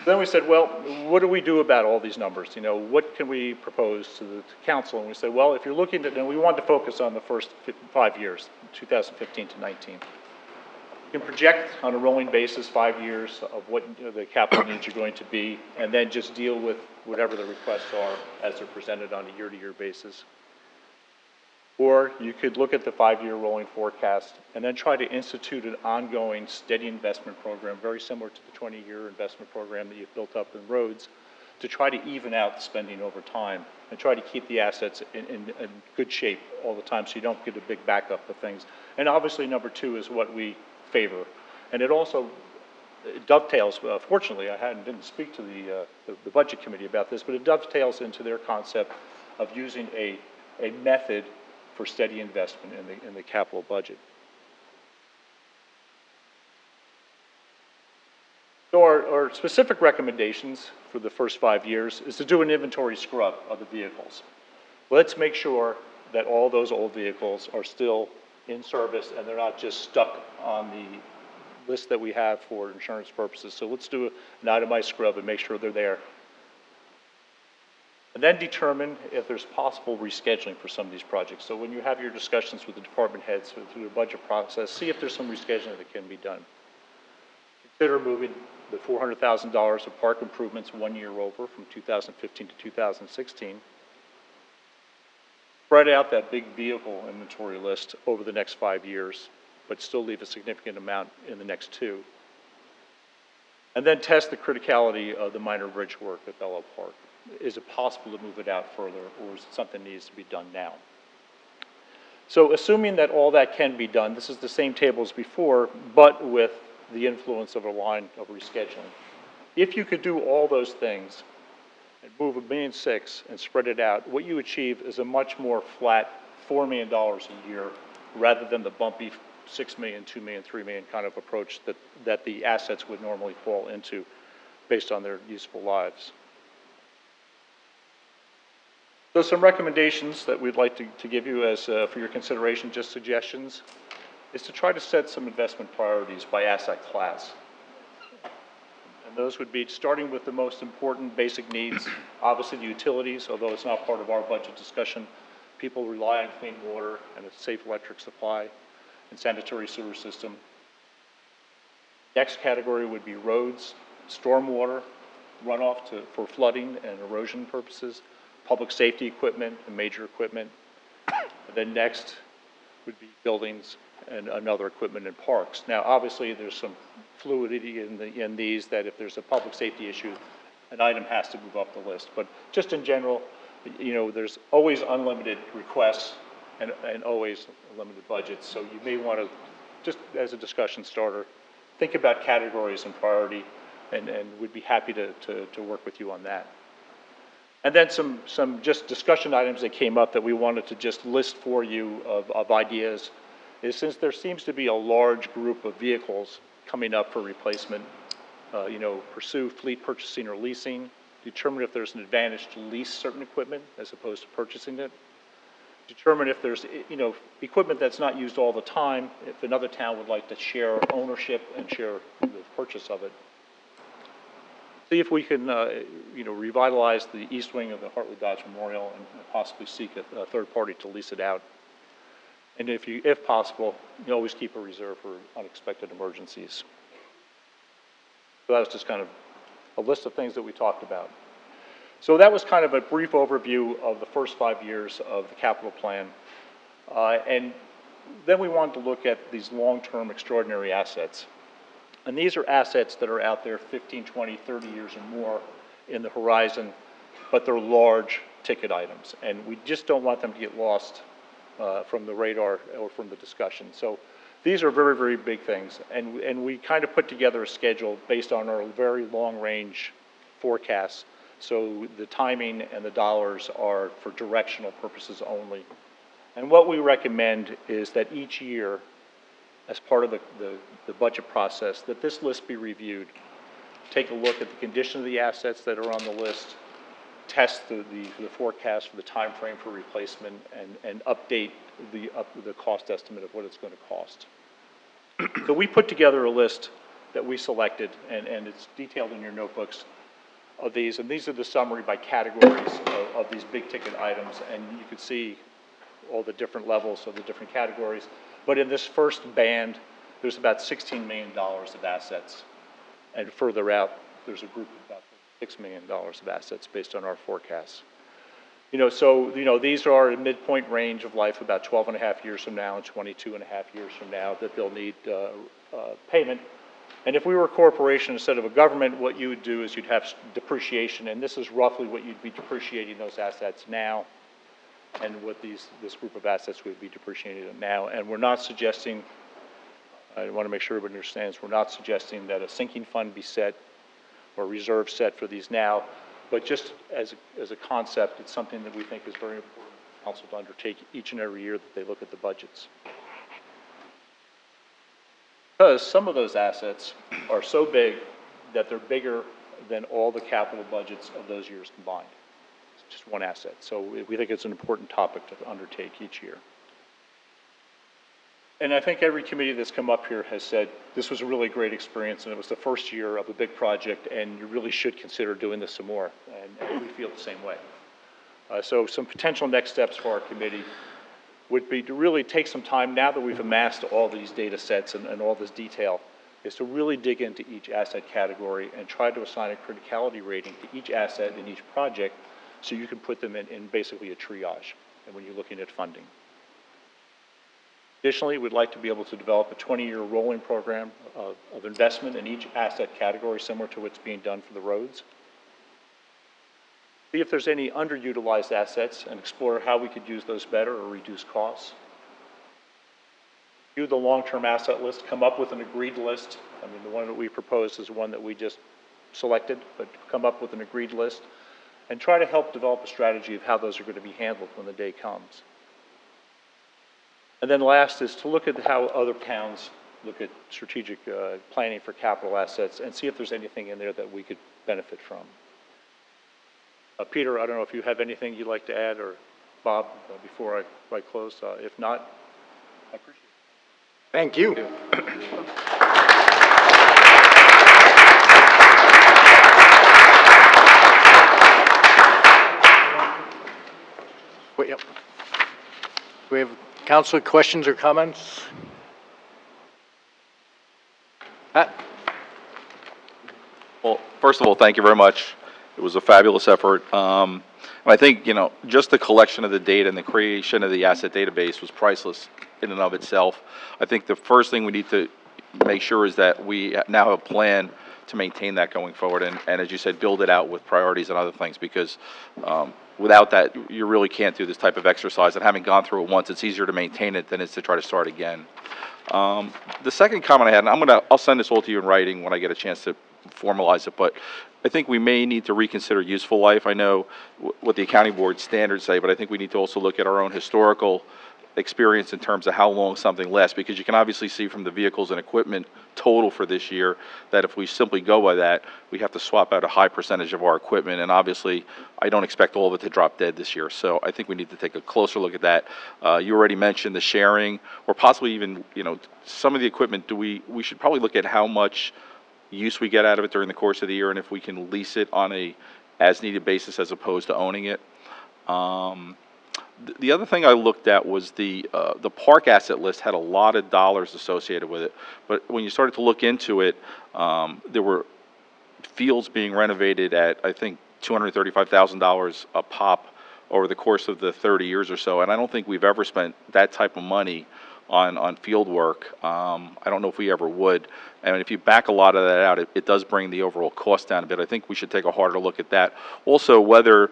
Then we said, well, what do we do about all these numbers? You know, what can we propose to the council? And we said, well, if you're looking at, and we wanted to focus on the first 5 years, 2015 to 19. You can project on a rolling basis 5 years of what the capital needs are going to be, and then just deal with whatever the requests are as they're presented on a year-to-year basis. Or you could look at the 5-year rolling forecast and then try to institute an ongoing steady investment program, very similar to the 20-year investment program that you've built up in roads, to try to even out spending over time and try to keep the assets in good shape all the time so you don't get a big backup of things. And obviously, number 2 is what we favor. And it also dovetails, fortunately, didn't speak to the budget committee about this, but it dovetails into their concept of using a method for steady investment in the capital budget. So our specific recommendations for the first 5 years is to do an inventory scrub of the vehicles. Let's make sure that all those old vehicles are still in service and they're not just stuck on the list that we have for insurance purposes. So let's do an itemized scrub and make sure they're there. And then determine if there's possible rescheduling for some of these projects. So when you have your discussions with the department heads through the budget process, see if there's some rescheduling that can be done. Consider moving the $400,000 of park improvements 1 year over from 2015 to 2016. Spread out that big vehicle inventory list over the next 5 years, but still leave a significant amount in the next 2. And then test the criticality of the minor bridge work at Bellow Park. Is it possible to move it out further, or is it something that needs to be done now? So assuming that all that can be done, this is the same table as before, but with the influence of a line of rescheduling. If you could do all those things and move $1.6 million and spread it out, what you achieve is a much more flat $4 million a year rather than the bumpy $6 million, $2 million, $3 million kind of approach that the assets would normally fall into based on their useful lives. So some recommendations that we'd like to give you as for your consideration, just suggestions, is to try to set some investment priorities by asset class. And those would be starting with the most important basic needs, obviously the utilities, although it's not part of our budget discussion. People rely on clean water and a safe electric supply and sanitary sewer system. Next category would be roads, stormwater, runoff for flooding and erosion purposes, public safety equipment and major equipment. And then next would be buildings and another equipment in parks. Now, obviously, there's some fluidity in these that if there's a public safety issue, an item has to move up the list. But just in general, you know, there's always unlimited requests and always limited budgets. So you may want to, just as a discussion starter, think about categories and priority, and we'd be happy to work with you on that. And then some just discussion items that came up that we wanted to just list for you of ideas is, since there seems to be a large group of vehicles coming up for replacement, you know, pursue fleet purchasing or leasing, determine if there's an advantage to lease certain equipment as opposed to purchasing it, determine if there's, you know, equipment that's not used all the time, if another town would like to share ownership and share the purchase of it. See if we can, you know, revitalize the east wing of the Hartley Dodge Memorial and possibly seek a third party to lease it out. And if possible, you always keep a reserve for unexpected emergencies. So that was just kind of a list of things that we talked about. So that was kind of a brief overview of the first 5 years of the capital plan. And then we wanted to look at these long-term extraordinary assets. And these are assets that are out there 15, 20, 30 years or more in the horizon, but they're large ticket items. And we just don't want them to get lost from the radar or from the discussion. So these are very, very big things. And we kind of put together a schedule based on our very long-range forecasts. So the timing and the dollars are for directional purposes only. And what we recommend is that each year, as part of the budget process, that this list be reviewed. Take a look at the condition of the assets that are on the list, test the forecast for the time frame for replacement, and update the cost estimate of what it's going to cost. So we put together a list that we selected, and it's detailed in your notebooks of these, and these are the summary by categories of these big ticket items, and you can see all the different levels of the different categories. But in this first band, there's about $16 million of assets. And further out, there's a group of about $6 million of assets based on our forecasts. So these are a midpoint range of life about 12 and a half years from now and 22 and a half years from now that they'll need payment. And if we were a corporation instead of a government, what you would do is you'd have depreciation, and this is roughly what you'd be depreciating those assets now, and what this group of assets would be depreciated now. And we're not suggesting, I want to make sure everybody understands, we're not suggesting that a sinking fund be set or reserve set for these now, but just as a concept, it's something that we think is very important for council to undertake each and every year that they look at the budgets. Because some of those assets are so big that they're bigger than all the capital budgets of those years combined. Just one asset. So we think it's an important topic to undertake each year. And I think every committee that's come up here has said, this was a really great experience, and it was the first year of a big project, and you really should consider doing this some more. And we feel the same way. So some potential next steps for our committee would be to really take some time, now that we've amassed all these data sets and all this detail, is to really dig into each asset category and try to assign a criticality rating to each asset in each project, so you can put them in basically a triage and when you're looking at funding. Additionally, we'd like to be able to develop a 20-year rolling program of investment in each asset category, similar to what's being done for the roads. See if there's any underutilized assets and explore how we could use those better or reduce costs. Do the long-term asset list, come up with an agreed list. I mean, the one that we proposed is one that we just selected, but come up with an agreed list and try to help develop a strategy of how those are going to be handled when the day comes. And then last is to look at how other towns look at strategic planning for capital assets and see if there's anything in there that we could benefit from. Peter, I don't know if you have anything you'd like to add, or Bob, before I close. If not, I appreciate it. Thank you. Wait, yep. Do we have council questions or comments? Pat? Well, first of all, thank you very much. It was a fabulous effort. And I think, just the collection of the data and the creation of the asset database was priceless in and of itself. I think the first thing we need to make sure is that we now have a plan to maintain that going forward, and as you said, build it out with priorities and other things, because without that, you really can't do this type of exercise. And having gone through it once, it's easier to maintain it than it is to try to start again. The second comment I had, and I'll send this all to you in writing when I get a chance to formalize it, but I think we may need to reconsider useful life. I know what the accounting board standards say, but I think we need to also look at our own historical experience in terms of how long something lasts, because you can obviously see from the vehicles and equipment total for this year that if we simply go by that, we have to swap out a high percentage of our equipment, and obviously I don't expect all of it to drop dead this year. So I think we need to take a closer look at that. You already mentioned the sharing, or possibly even some of the equipment. We should probably look at how much use we get out of it during the course of the year, and if we can lease it on a as needed basis as opposed to owning it. The other thing I looked at was the park asset list had a lot of dollars associated with it, but when you started to look into it, there were fields being renovated at, I think, $235,000 a pop over the course of the 30 years or so, and I don't think we've ever spent that type of money on field work. I don't know if we ever would. And if you back a lot of that out, it does bring the overall cost down a bit. I think we should take a harder look at that. Also, whether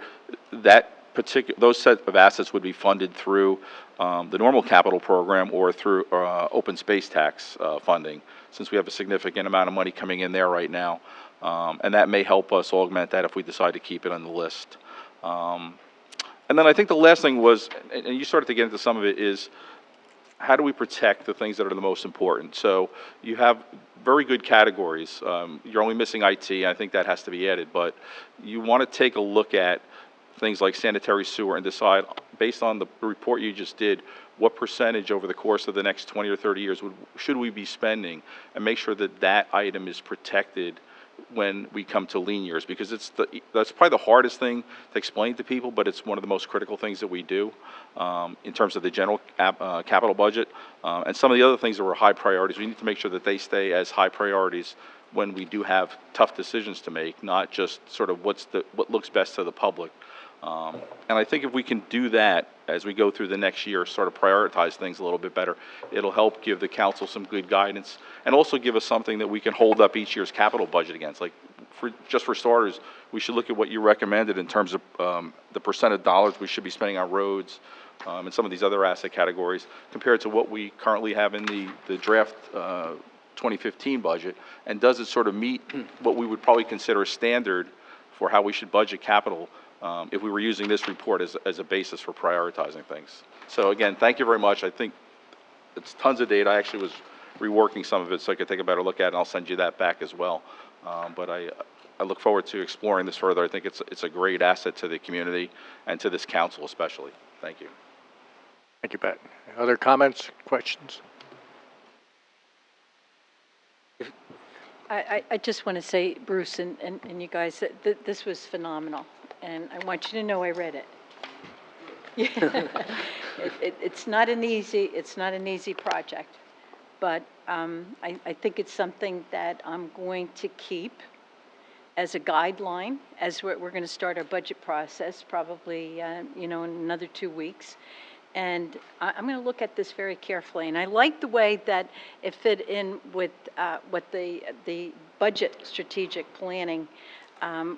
those set of assets would be funded through the normal capital program or through open space tax funding, since we have a significant amount of money coming in there right now. And that may help us augment that if we decide to keep it on the list. And then I think the last thing was, and you started to get into some of it, is how do we protect the things that are the most important? So you have very good categories. You're only missing IT, and I think that has to be added, but you want to take a look at things like sanitary sewer and decide, based on the report you just did, what percentage over the course of the next 20 or 30 years should we be spending, and make sure that that item is protected when we come to lean years, because that's probably the hardest thing to explain to people, but it's one of the most critical things that we do in terms of the general capital budget. And some of the other things that were high priorities, we need to make sure that they stay as high priorities when we do have tough decisions to make, not just sort of what looks best to the public. And I think if we can do that as we go through the next year, sort of prioritize things a little bit better, it'll help give the council some good guidance, and also give us something that we can hold up each year's capital budget against. Like, just for starters, we should look at what you recommended in terms of the percent of dollars we should be spending on roads and some of these other asset categories, compared to what we currently have in the draft 2015 budget, and does it sort of meet what we would probably consider standard for how we should budget capital if we were using this report as a basis for prioritizing things. So again, thank you very much. I think it's tons of data. I actually was reworking some of it so I could take a better look at it, and I'll send you that back as well. But I look forward to exploring this further. I think it's a great asset to the community and to this council especially. Thank you. Thank you, Pat. Other comments, questions? I just want to say, Bruce and you guys, that this was phenomenal, and I want you to know I read it. It's not an easy project, but I think it's something that I'm going to keep as a guideline as we're going to start our budget process, probably in another 2 weeks. And I'm going to look at this very carefully. And I like the way that it fit in with what the budget strategic planning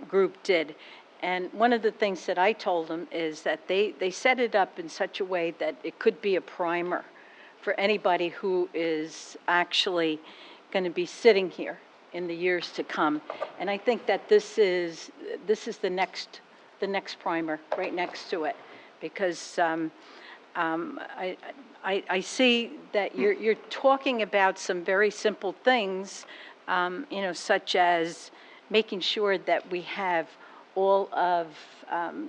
group did. And one of the things that I told them is that they set it up in such a way that it could be a primer for anybody who is actually going to be sitting here in the years to come. And I think that this is the next primer right next to it, because I see that you're talking about some very simple things, such as making sure that we have all of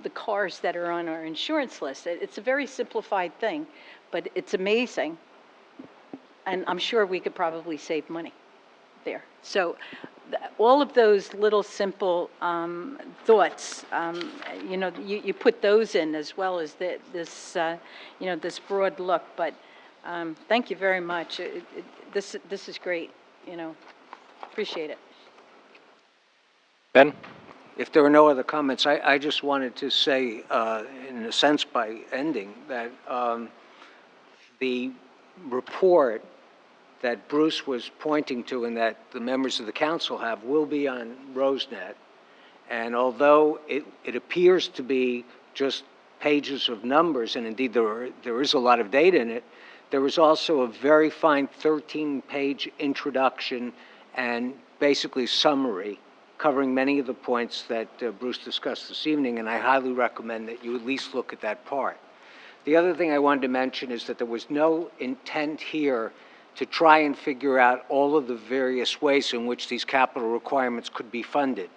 the cars that are on our insurance list. It's a very simplified thing, but it's amazing, and I'm sure we could probably save money there. So all of those little simple thoughts, you put those in as well as this broad look. But thank you very much. This is great. Appreciate it. Ben? If there are no other comments, I just wanted to say, in a sense by ending, that the report that Bruce was pointing to and that the members of the council have will be on RoseNet. And although it appears to be just pages of numbers, and indeed there is a lot of data in it, there is also a very fine 13-page introduction and basically summary covering many of the points that Bruce discussed this evening, and I highly recommend that you at least look at that part. The other thing I wanted to mention is that there was no intent here to try and figure out all of the various ways in which these capital requirements could be funded.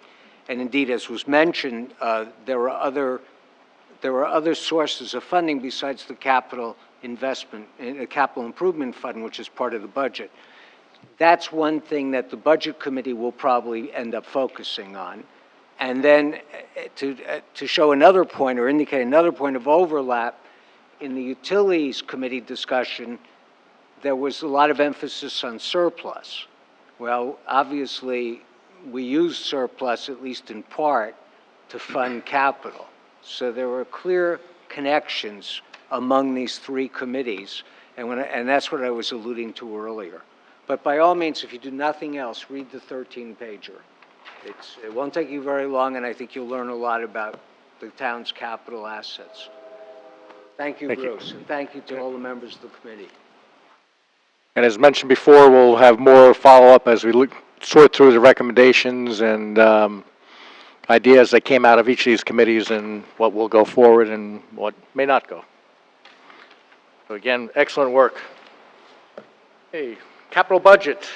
And indeed, as was mentioned, there are other sources of funding besides the capital investment, capital improvement fund, which is part of the budget. That's one thing that the budget committee will probably end up focusing on. And then to show another point or indicate another point of overlap, in the utilities committee discussion, there was a lot of emphasis on surplus. Well, obviously, we use surplus, at least in part, to fund capital. So there were clear connections among these three committees, and that's what I was alluding to earlier. But by all means, if you do nothing else, read the 13-pager. It won't take you very long, and I think you'll learn a lot about the town's capital assets. Thank you, Bruce, and thank you to all the members of the committee. And as mentioned before, we'll have more follow-up as we sort through the recommendations and ideas that came out of each of these committees and what will go forward and what may not go. So again, excellent work. Hey, capital budget.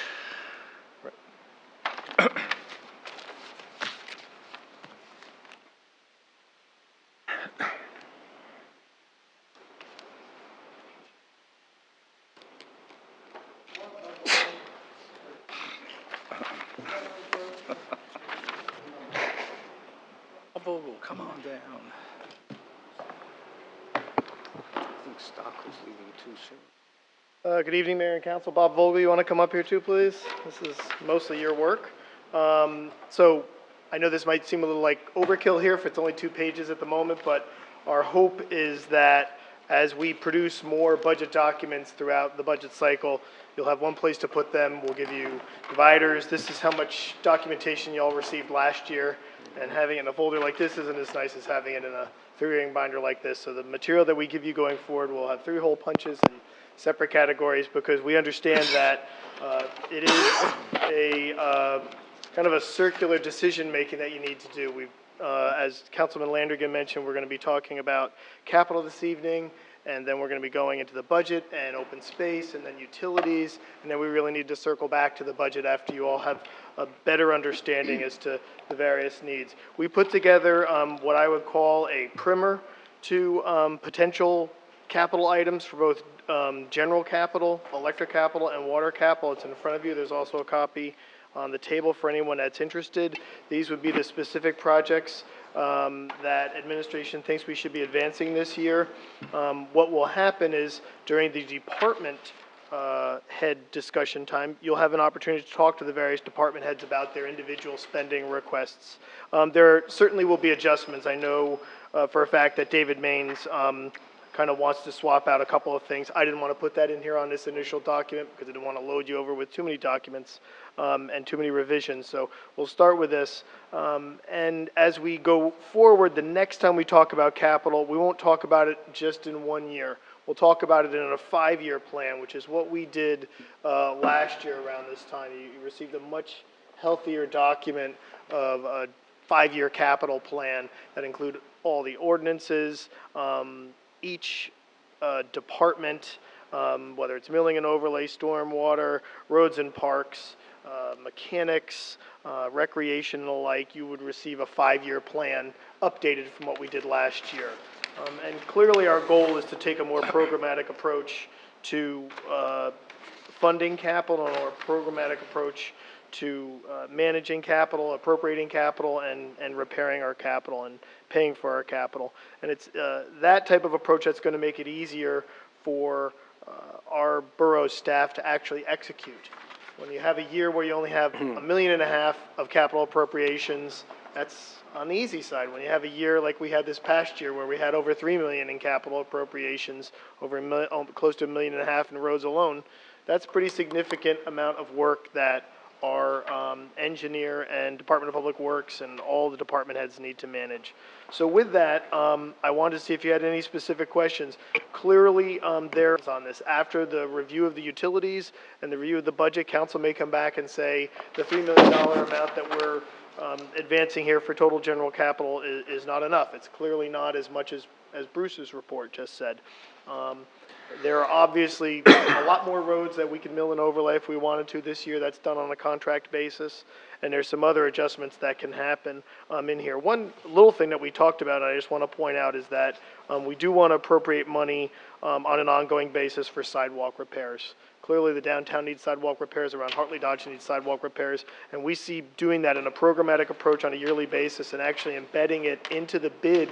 Come on down. I think stock was leaving too soon. Good evening, Mayor and Council. Bob Vogel, you want to come up here too, please? This is mostly your work. So I know this might seem a little like overkill here if it's only 2 pages at the moment, but our hope is that as we produce more budget documents throughout the budget cycle, you'll have one place to put them. We'll give you dividers. This is how much documentation y'all received last year, and having it in a folder like this isn't as nice as having it in a 3-ring binder like this. So the material that we give you going forward will have 3 hole punches and separate categories, because we understand that it is a kind of a circular decision-making that you need to do. We've, as Councilman Landrigan mentioned, we're going to be talking about capital this evening, and then we're going to be going into the budget and open space and then utilities, and then we really need to circle back to the budget after you all have a better understanding as to the various needs. We put together what I would call a primer to potential capital items for both general capital, electric capital, and water capital. It's in front of you. There's also a copy on the table for anyone that's interested. These would be the specific projects that administration thinks we should be advancing this year. What will happen is during the department head discussion time, you'll have an opportunity to talk to the various department heads about their individual spending requests. There certainly will be adjustments. I know for a fact that David Maines kind of wants to swap out a couple of things. I didn't want to put that in here on this initial document because I didn't want to load you over with too many documents and too many revisions. So we'll start with this. And as we go forward, the next time we talk about capital, we won't talk about it just in 1 year. We'll talk about it in a 5-year plan, which is what we did last year around this time. You received a much healthier document of a 5-year capital plan that include all the ordinances, each department, whether it's milling and overlay, stormwater, roads and parks, mechanics, recreation and the like, you would receive a 5-year plan updated from what we did last year. And clearly our goal is to take a more programmatic approach to funding capital, and a more programmatic approach to managing capital, appropriating capital, and repairing our capital and paying for our capital. And it's that type of approach that's going to make it easier for our borough staff to actually execute. When you have a year where you only have $1.5 million of capital appropriations, that's on the easy side. When you have a year like we had this past year where we had over $3 million in capital appropriations, over close to $1.5 million in roads alone, that's a pretty significant amount of work that our engineer and Department of Public Works and all the department heads need to manage. So with that, I wanted to see if you had any specific questions. Clearly, there's on this. After the review of the utilities and the review of the budget, council may come back and say the $3 million amount that we're advancing here for total general capital is not enough. It's clearly not as much as Bruce's report just said. There are obviously a lot more roads that we can mill and overlay if we wanted to this year. That's done on a contract basis. And there's some other adjustments that can happen in here. One little thing that we talked about, and I just want to point out, is that we do want to appropriate money on an ongoing basis for sidewalk repairs. Clearly, the downtown needs sidewalk repairs, around Hartley Dodge needs sidewalk repairs, and we see doing that in a programmatic approach on a yearly basis and actually embedding it into the bid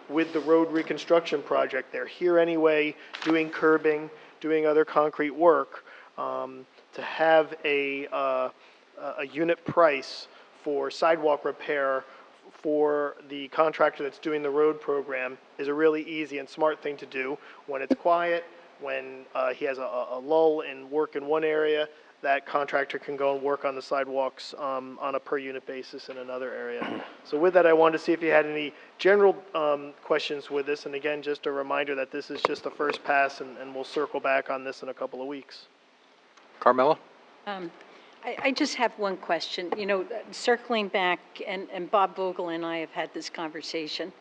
with the road reconstruction project. They're here anyway, doing curbing, doing other concrete work, to have a unit price for sidewalk repair for the contractor that's doing the road program is a really easy and smart thing to do. When it's quiet, when he has a lull in work in one area, that contractor can go and work on the sidewalks on a per-unit basis in another area. So with that, I wanted to see if you had any general questions with this. And again, just a reminder that this is just the first pass, and we'll circle back on this in a couple of weeks. Carmella? I just have one question. You know, circling back, and Bob Vogel and I have had this conversation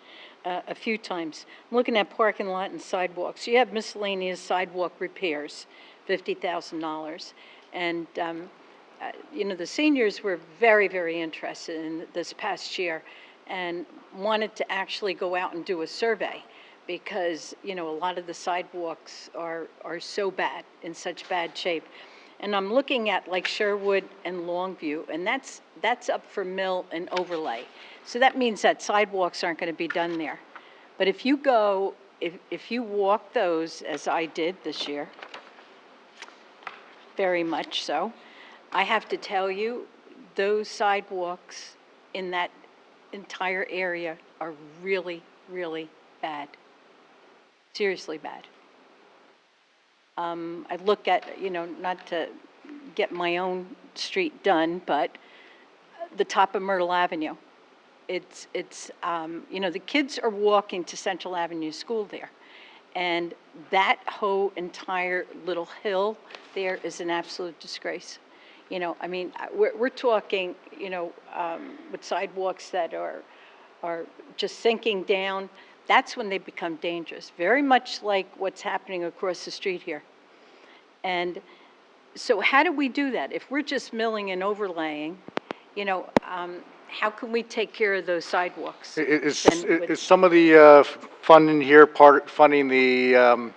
a few times. I'm looking at parking lot and sidewalks. You have miscellaneous sidewalk repairs, $50,000. And, you know, the seniors were very, very interested in this past year and wanted to actually go out and do a survey because, you know, a lot of the sidewalks are so bad, in such bad shape. And I'm looking at like Sherwood and Longview, and that's up for mill and overlay. So that means that sidewalks aren't going to be done there. But if you go, if you walk those, as I did this year, very much so, I have to tell you, those sidewalks in that entire area are really, really bad. Seriously bad. I look at, you know, not to get my own street done, but the top of Myrtle Avenue. It's you know, the kids are walking to Central Avenue School there. And that whole entire little hill there is an absolute disgrace. You know, I mean, we're talking, you know, with sidewalks that are just sinking down. That's when they become dangerous, very much like what's happening across the street here. And so how do we do that? If we're just milling and overlaying, you know, how can we take care of those sidewalks? Is some of the funding here funding the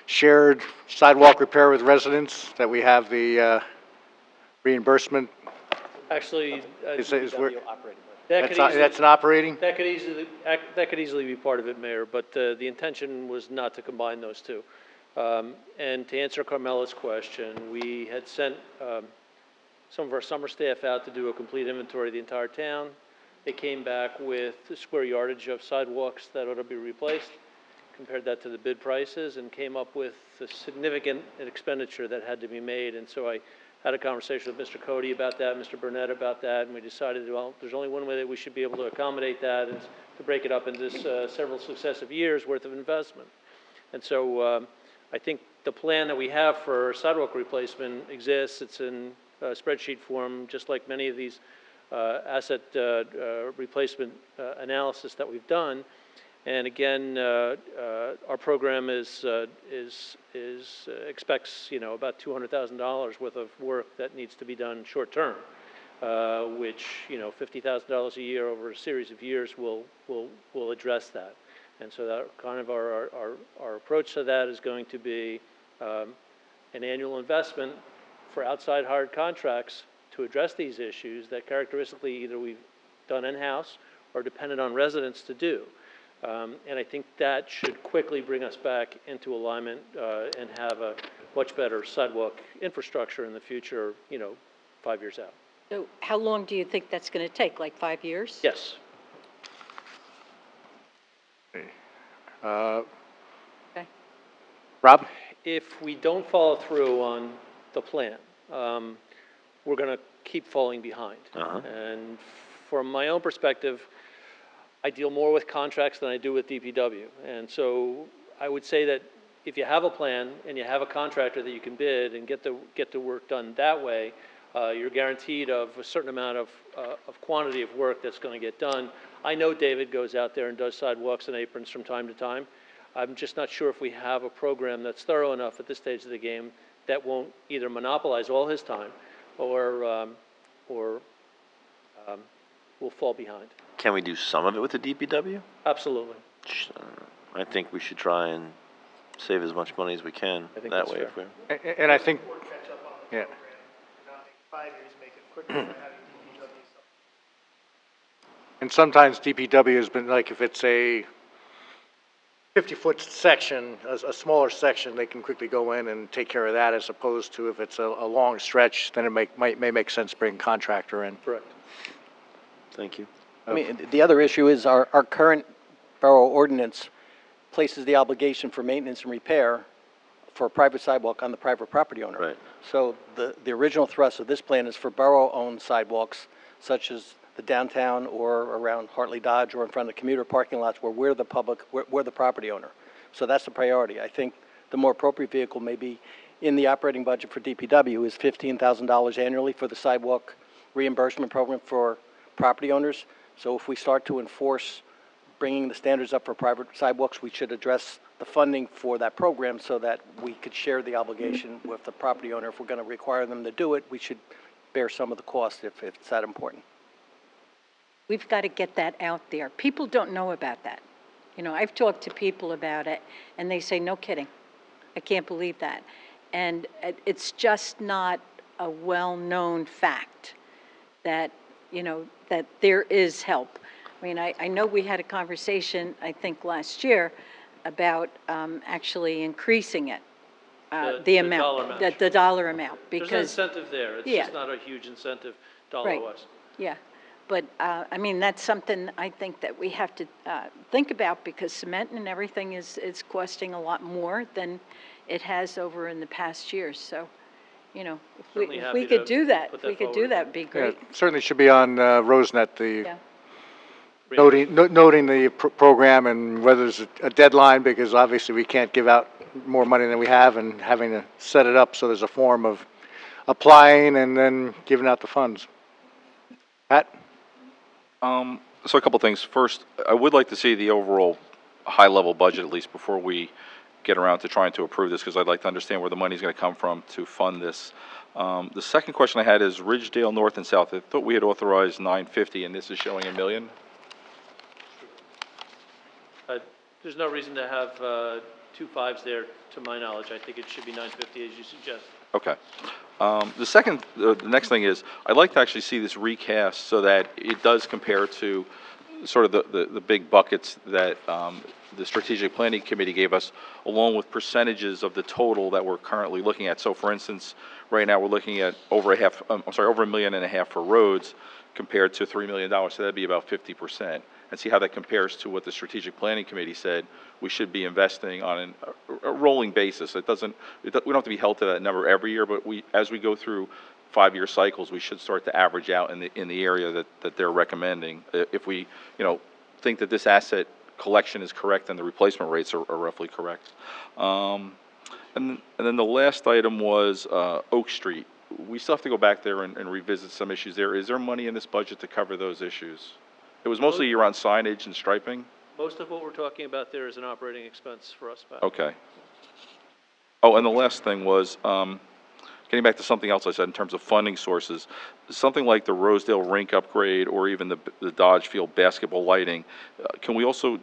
shared sidewalk repair with residents, that we have the reimbursement? Actually, Is DPW operating? that could easily, That's an operating? that could easily be part of it, Mayor, but the intention was not to combine those two. And to answer Carmela's question, we had sent some of our summer staff out to do a complete inventory of the entire town. They came back with the square yardage of sidewalks that ought to be replaced, compared that to the bid prices, and came up with a significant expenditure that had to be made. And so I had a conversation with Mr. Cody about that, Mr. Burnett about that, and we decided, well, there's only one way that we should be able to accommodate that, is to break it up into several successive years worth of investment. And so I think the plan that we have for sidewalk replacement exists. It's in spreadsheet form, just like many of these asset replacement analysis that we've done. And again, our program expects, you know, about $200,000 worth of work that needs to be done short term, which, you know, $50,000 a year over a series of years will address that. And so that kind of our approach to that is going to be an annual investment for outside hired contracts to address these issues that characteristically either we've done in-house or dependent on residents to do. And I think that should quickly bring us back into alignment and have a much better sidewalk infrastructure in the future, you know, 5 years out. So how long do you think that's going to take, like 5 years? Yes. Okay. Rob? If we don't follow through on the plan, we're going to keep falling behind. And from my own perspective, I deal more with contracts than I do with DPW. And so I would say that if you have a plan and you have a contractor that you can bid and get the work done that way, you're guaranteed of a certain amount of quantity of work that's going to get done. I know David goes out there and does sidewalks and aprons from time to time. I'm just not sure if we have a program that's thorough enough at this stage of the game that won't either monopolize all his time or will fall behind. Can we do some of it with the DPW? Absolutely. I think we should try and save as much money as we can I think that that's way. fair. If we're, And I think, Catch up on the yeah. program, not make 5 years, make it quicker by having DPW. And sometimes DPW has been, like, if it's a 50-foot section, a smaller section, they can quickly go in and take care of that, as opposed to if it's a long stretch, then it may make sense to bring a contractor in. Correct. thank you. I mean, the other issue is our current borough ordinance places the obligation for maintenance and repair for a private sidewalk on the private property owner. Right. So the original thrust of this plan is for borough-owned sidewalks, such as the downtown or around Hartley Dodge or in front of the commuter parking lots where we're the public, we're the property owner. So that's the priority. I think the more appropriate vehicle maybe in the operating budget for DPW is $15,000 annually for the sidewalk reimbursement program for property owners. So if we start to enforce bringing the standards up for private sidewalks, we should address the funding for that program so that we could share the obligation with the property owner. If we're going to require them to do it, we should bear some of the cost if it's that important. We've got to get that out there. People don't know about that. You know, I've talked to people about it, and they say, no kidding. I can't believe that. And it's just not a well-known fact that, you know, that there is help. I mean, I know we had a conversation, I think, last year about actually increasing it, the amount. dollar amount. The dollar amount, There's an because. incentive there. It's Yeah. just not a huge incentive Right. dollar-wise. Yeah, but, I mean, that's something I think that we have to think about, because cement and everything is costing a lot more than it has over in the past years, so, you know, Certainly if happy we could to do that, put if we that could do forward. that, it'd be Yeah, great. certainly should be on Rosenet, the Yeah. noting the program and whether there's a deadline, because obviously we can't give out more money than we have, and having to set it up so there's a form of applying and then giving out the funds. Pat? So a couple things. First, I would like to see the overall high-level budget, at least before we get around to trying to approve this, because I'd like to understand where the money's going to come from to fund this. The second question I had is Ridgedale North and South. I thought we had authorized 950, and this is showing $1 million. There's no reason to have two fives there, to my knowledge. I think it should be 950, as you suggest. Okay. The next thing is, I'd like to actually see this recast so that it does compare to sort of the big buckets that the Strategic Planning Committee gave us, along with percentages of the total that we're currently looking at. So for instance, right now we're looking at over $1.5 million for roads compared to $3 million, so that'd be about 50%. And see how that compares to what the Strategic Planning Committee said we should be investing on a rolling basis. We don't have to be held to that number every year, but as we go through 5-year cycles, we should start to average out in the area that they're recommending. If we, think that this asset collection is correct and the replacement rates are roughly correct. And then the last item was Oak Street. We still have to go back there and revisit some issues there. Is there money in this budget to cover those issues? It was mostly around signage and striping? Most of what we're talking about there is an operating expense for us, Pat. Okay. Oh, and the last thing was, getting back to something else I said in terms of funding sources, something like the Rosedale rink upgrade or even the Dodge Field basketball lighting, can we also,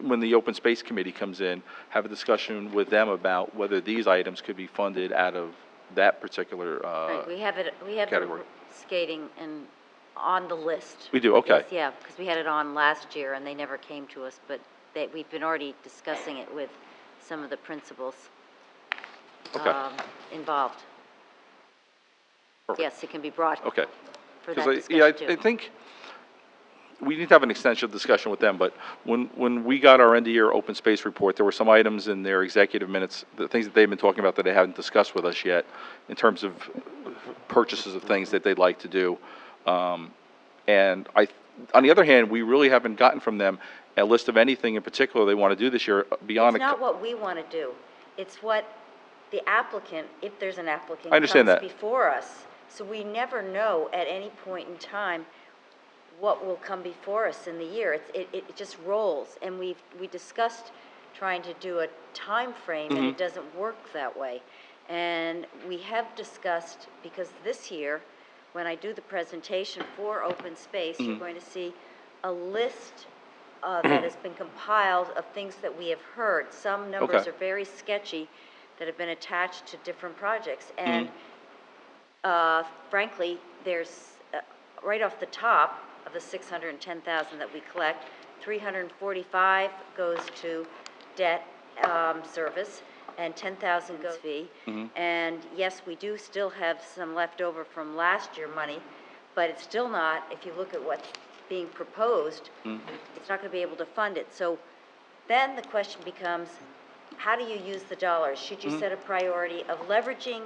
when the Open Space Committee comes in, have a discussion with them about whether these items could be funded out of that particular Right, we have it category? skating and on the list. We do, okay. Yes, yeah, because we had it on last year and they never came to us, but we've been already discussing it with some of the principals Okay. involved. Perfect. Yes, it can be brought Okay. for that Because discussion I too. think we need to have an extensive discussion with them, but when we got our end-of-year open space report, there were some items in their executive minutes, the things that they've been talking about that they haven't discussed with us yet, in terms of purchases of things that they'd like to do. And on the other hand, we really haven't gotten from them a list of anything in particular they want to do this year beyond. It's not what we want to do. It's what the applicant, if there's an applicant, I understand comes that. before us. So we never know at any point in time what will come before us in the year. It just rolls. And we discussed trying to do a time frame, and it doesn't work that way. And we have discussed, because this year, when I do the presentation for open space, you're going to see a list that has been compiled of things that we have heard. Some numbers Okay. are very sketchy that have been attached to different projects. And frankly, there's, right off the top of the 610,000 that we collect, 345 goes to debt service, and 10,000 goes fee. And yes, we do still have some left over from last year money, but it's still not, if you look at what being proposed, it's not going to be able to fund it. So then the question becomes, how do you use the dollars? Should you set a priority of leveraging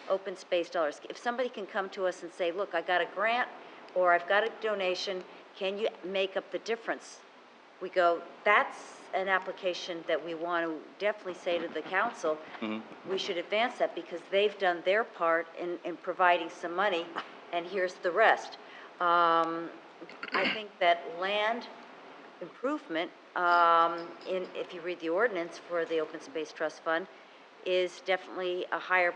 open space dollars? If somebody can come to us and say, look, I got a grant, or I've got a donation, can you make up the difference? We go, that's an application that we want to definitely say to the council, we should advance that because they've done their part in providing some money, and here's the rest. I think that land improvement, if you read the ordinance for the Open Space Trust Fund, is definitely a higher,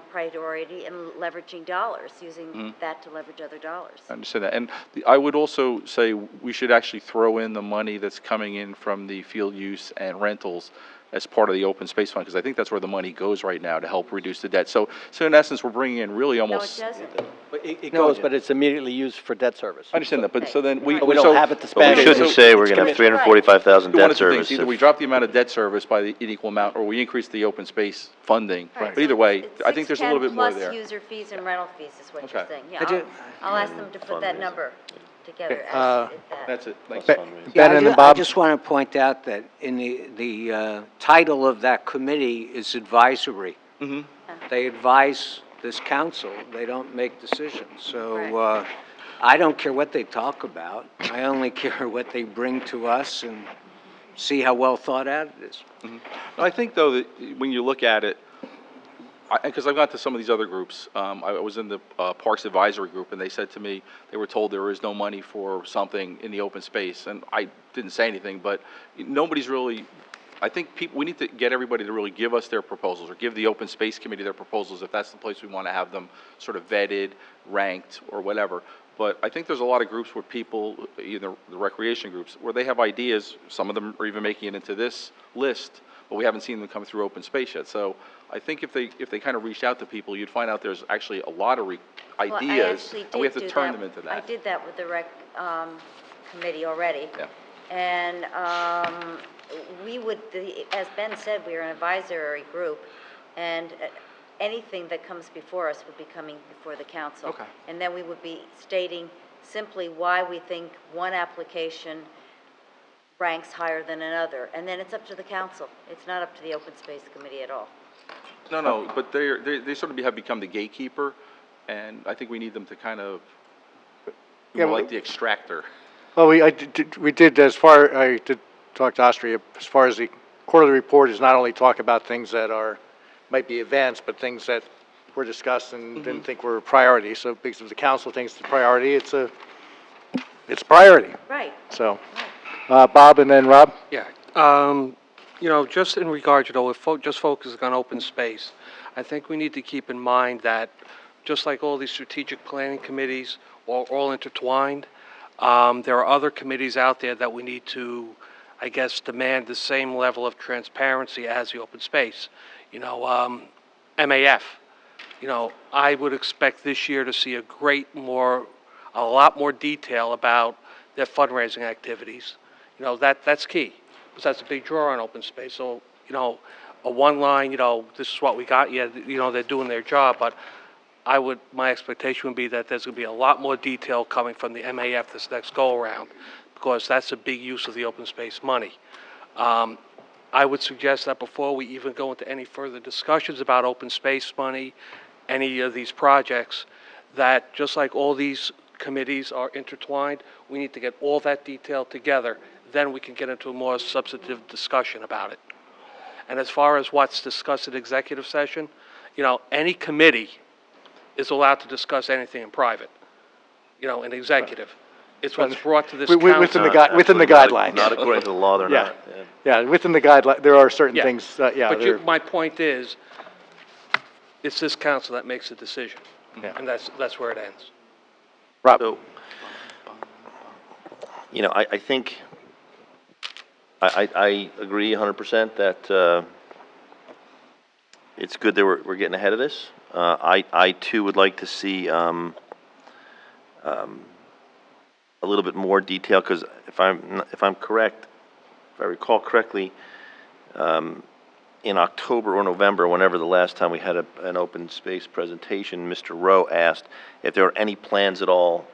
priority in leveraging dollars, using that to leverage other dollars. I understand that. And I would also say we should actually throw in the money that's coming in from the field use and rentals as part of the open space fund, because I think that's where the money goes right now to help reduce the debt. So in essence, we're bringing in really almost. No, it doesn't. It goes, but it's immediately used for debt service. I understand that, but so then But we don't have it to But spend. we shouldn't say we're gonna have 345,000 Do one debt of two things. service. Either we drop the amount of debt service by the equal amount, or we increase the open space funding. Right, But either so way, it's I think there's a little bit more there. Plus user fees and rental fees is what you're Okay. saying. I Yeah, do- I'll ask them to put that number together Okay, as if that. That's it. Thanks. Ben Yeah, and then I Bob? just want to point out that in the title of that committee is advisory. They advise this council, they don't make decisions. So I don't care what they talk about, I only care what they bring to us and see how well thought out it is. I think, though, that when you look at it, because I've gone to some of these other groups, I was in the Parks Advisory Group, and they said to me, they were told there is no money for something in the open space, and I didn't say anything, but nobody's really, I think we need to get everybody to really give us their proposals, or give the Open Space Committee their proposals, if that's the place we want to have them sort of vetted, ranked, or whatever. But I think there's a lot of groups where people, either the recreation groups, where they have ideas, some of them are even making it into this list, but we haven't seen them come through open space yet. So I think if they kind of reached out to people, you'd find out there's actually a lot of Well, I ideas, actually and we have did to do turn that. them into I that. did that with the rec committee already. Yeah. And we would, as Ben said, we are an advisory group, and anything that comes before us would be coming before the council. Okay. And then we would be stating simply why we think one application ranks higher than another. And then it's up to the council. It's not up to the Open Space Committee at all. No, but they sort of have become the gatekeeper, and I think we need them to kind of, Yeah, more well- like the extractor. Well, I did talk to Austria, as far as the quarterly report is not only talk about things that might be advanced, but things that were discussed and didn't think were a priority. So because if the council thinks it's a priority, it's a priority. Right. So, Bob and then Rob? Yeah, just in regard, with just focusing on open space, I think we need to keep in mind that, just like all these strategic planning committees are all intertwined, there are other committees out there that we need to, I guess, demand the same level of transparency as the open space. MAF, I would expect this year to see a lot more detail about their fundraising activities. That's key, because that's a big draw on open space. So, a one line, this is what we got, yeah, they're doing their job, but my expectation would be that there's going to be a lot more detail coming from the MAF this next go-around, because that's a big use of the open space money. I would suggest that before we even go into any further discussions about open space money, any of these projects, that just like all these committees are intertwined, we need to get all that detail together. Then we can get into a more substantive discussion about it. And as far as what's discussed in executive session, any committee is allowed to discuss anything in private, in executive. It's what's brought to this Within council. within the Absolutely guidelines. Not according to the law, they're Yeah. not. Yeah, within the guideline, there are certain Yeah. things, But they're- my point is, it's this council that makes the decision. Yeah. And that's where it ends. Rob? So, I think, I agree 100% that it's good that we're getting ahead of this. I too would like to see a little bit more detail, because if I'm correct, if I recall correctly, in October or November, whenever the last time we had an open space presentation, Mr. Rowe asked if there were any plans at all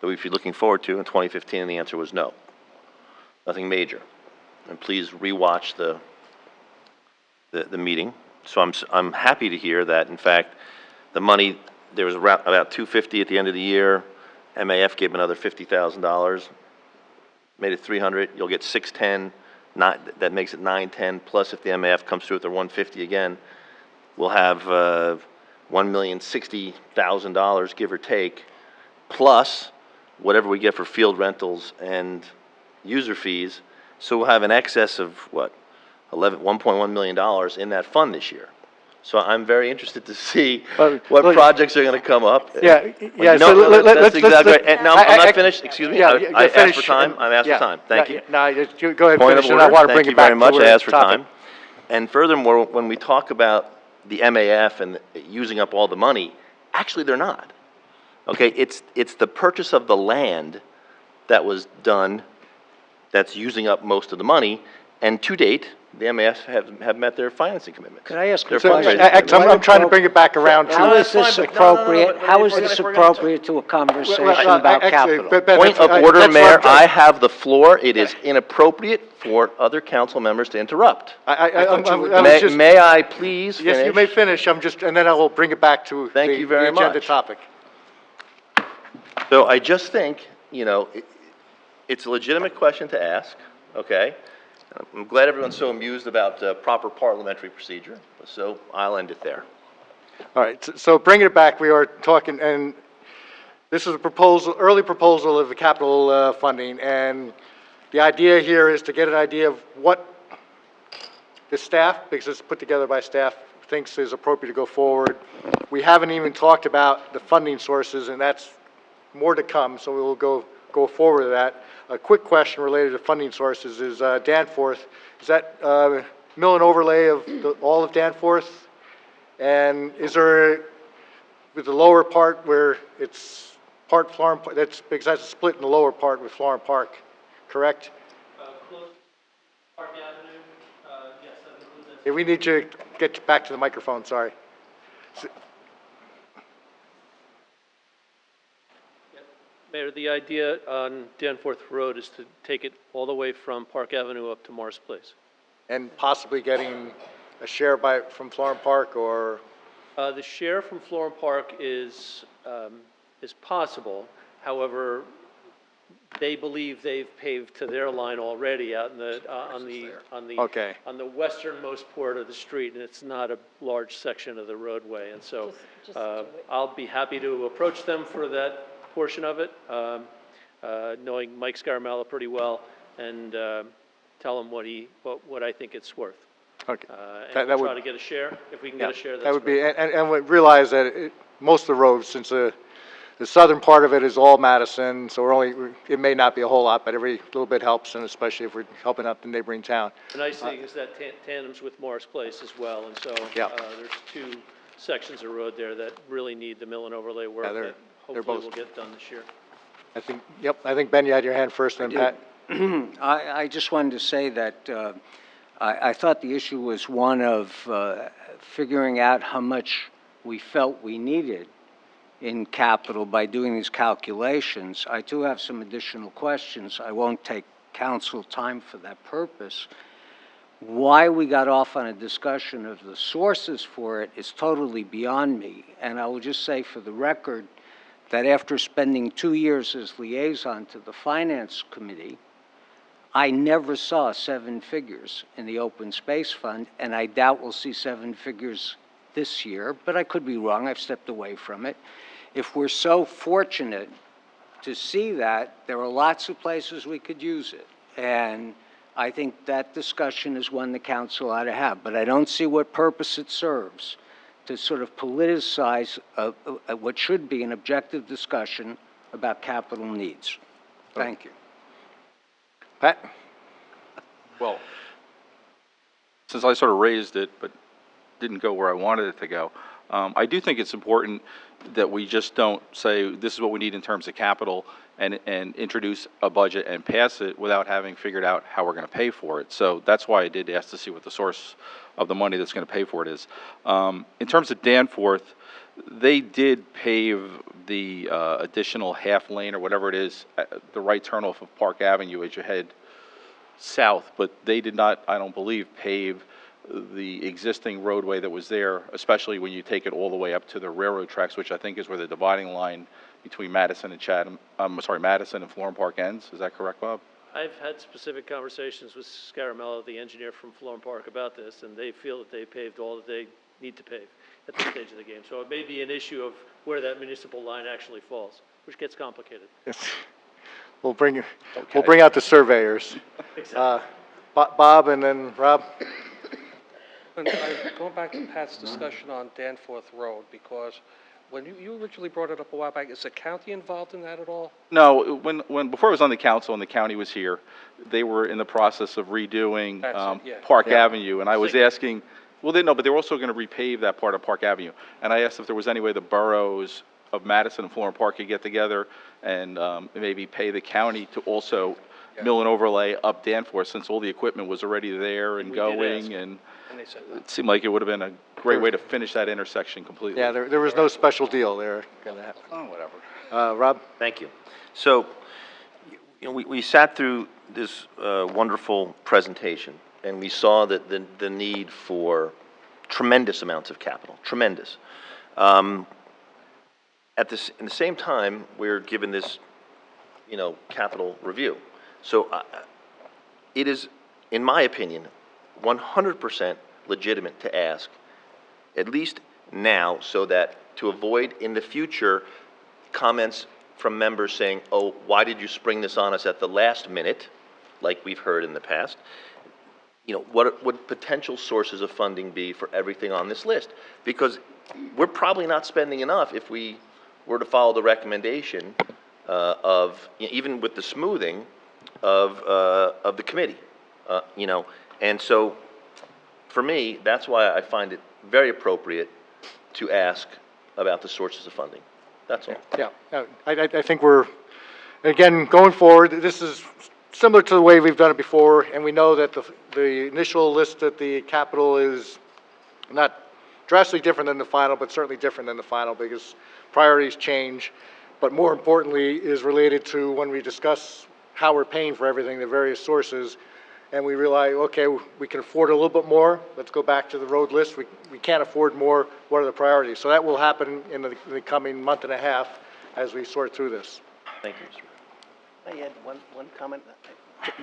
that we should be looking forward to in 2015? And the answer was no. Nothing major. And please rewatch the meeting. So I'm happy to hear that, in fact, the money, there was about $250 at the end of the year. MAF gave another $50,000, made it 300. You'll get 610. That makes it 910. Plus, if the MAF comes through with their 150 again, we'll have $1,060,000, give or take, plus whatever we get for field rentals and user fees. So we'll have an excess of what, $1.1 million in that fund this year. So I'm very interested to see what projects are going to come up. Yeah, yeah. No, So no, that's let's exactly right. And now, I'm not finished, excuse me. Yeah, I asked finish for time. I'm asked for yeah. time. Thank you. No, you go ahead and Point of finish, and I order. want to bring Thank you it back very much. to I where asked for topic. time. And furthermore, when we talk about the MAF and using up all the money, actually they're not. Okay, it's the purchase of the land that was done that's using up most of the money, and to date, the MAF have met their financing commitments. Could I ask Their a question? fundraising I'm trying to bring it back around to. How is this fine, but no, appropriate, but how is if this we're gonna appropriate to a conversation Well, about actually, capital? Ben, Point of that's order, what Mayor, I'm I have the floor. It is inappropriate for other council members to interrupt. I was just. May I please finish? Yes, you may finish. And then I will bring it back to Thank you very the agenda much. topic. So I just think, it's a legitimate question to ask, okay? I'm glad everyone's so amused about proper parliamentary procedure, so I'll end it there. All right, so bringing it back, we are talking, and this is a proposal, early proposal of the capital funding, and the idea here is to get an idea of what the staff, because it's put together by staff, thinks is appropriate to go forward. We haven't even talked about the funding sources, and that's more to come, so we will go forward with that. A quick question related to funding sources is Danforth. Is that mill and overlay of all of Danforth? And is there, with the lower part where it's part Florham, that's because that's a split in the lower part with Florham Park, correct? Close Park Avenue, yes, that includes that. Yeah, we need you to get back to the microphone, sorry. Mayor, the idea on Danforth Road is to take it all the way from Park Avenue up to Morris Place. And possibly getting a share from Florham Park, or? The share from Florham Park is possible. However, they believe they've paved to their line already out in Okay. on the westernmost part of the street, and it's not a large section of the roadway. And so I'll be happy to approach them for that portion of it, knowing Mike Scaramella pretty well, and tell him what I think it's worth. Okay. And we'll try to get a share. If we can get a share, that's that would be, great. and we realize that most of the roads, since the southern part of it is all Madison, so it may not be a whole lot, but every little bit helps, and especially if we're helping out the neighboring town. The nice thing is that tandems with Morris Place as well, and so Yeah. there's two sections of road there that really need the mill and overlay work Yeah, that hopefully both- will get done this year. I think, Ben, you had your hand first, and Pat. I just wanted to say that I thought the issue was one of figuring out how much we felt we needed in capital by doing these calculations. I do have some additional questions. I won't take council time for that purpose. Why we got off on a discussion of the sources for it is totally beyond me. And I will just say for the record that after spending 2 years as liaison to the Finance Committee, I never saw 7 figures in the open space fund, and I doubt we'll see 7 figures this year, but I could be wrong. I've stepped away from it. If we're so fortunate to see that, there are lots of places we could use it. And I think that discussion is one the council ought to have, but I don't see what purpose it serves to sort of politicize what should be an objective discussion about capital needs. Thank you. Pat? Well, since I sort of raised it, but didn't go where I wanted it to go, I do think it's important that we just don't say, this is what we need in terms of capital, and introduce a budget and pass it without having figured out how we're going to pay for it. So that's why I did ask to see what the source of the money that's going to pay for it is. In terms of Danforth, they did pave the additional half lane or whatever it is, the right turn off of Park Avenue as you head south, but they did not, I don't believe, pave the existing roadway that was there, especially when you take it all the way up to the railroad tracks, which I think is where the dividing line between Madison and Madison and Florham Park ends. Is that correct, Bob? I've had specific conversations with Scaramello, the engineer from Florham Park, about this, and they feel that they paved all that they need to pave at this stage of the game. So it may be an issue of where that municipal line actually falls, which gets complicated. Yes. We'll bring out the surveyors. Bob and then Rob. Going back to Pat's discussion on Danforth Road, because when you originally brought it up a while back, is the county involved in that at all? No, before I was on the council and the county was here, they were in the process of redoing That's it, yeah. Park Avenue, and I was asking, well, no, but they were also going to repave that part of Park Avenue, and I asked if there was any way the boroughs of Madison and Florham Park could get together and maybe pay the county to also mill and overlay up Danforth, since all the equipment was already there and We did ask. going, and And they said it seemed like it would have been a great way to finish that intersection completely. Yeah, there was no special deal there going to happen. Oh, whatever. Rob? Thank you. So, we sat through this wonderful presentation, and we saw that the need for tremendous amounts of capital, tremendous. In the same time, we're given this, capital review. So, it is, in my opinion, 100% legitimate to ask, at least now, so that to avoid in the future comments from members saying, oh, why did you spring this on us at the last minute, like we've heard in the past? What would potential sources of funding be for everything on this list? Because we're probably not spending enough if we were to follow the recommendation of, even with the smoothing of the committee, And so, for me, that's why I find it very appropriate to ask about the sources of funding. That's all. Yeah, I think again, going forward, this is similar to the way we've done it before, and we know that the initial list at the Capitol is not drastically different than the final, but certainly different than the final because priorities change. But more importantly is related to when we discuss how we're paying for everything, the various sources, and we realize, okay, we can afford a little bit more. Let's go back to the road list. We can't afford more. What are the priorities? So that will happen in the coming month and a half as we sort through this. Thank you, Mr. I had one comment.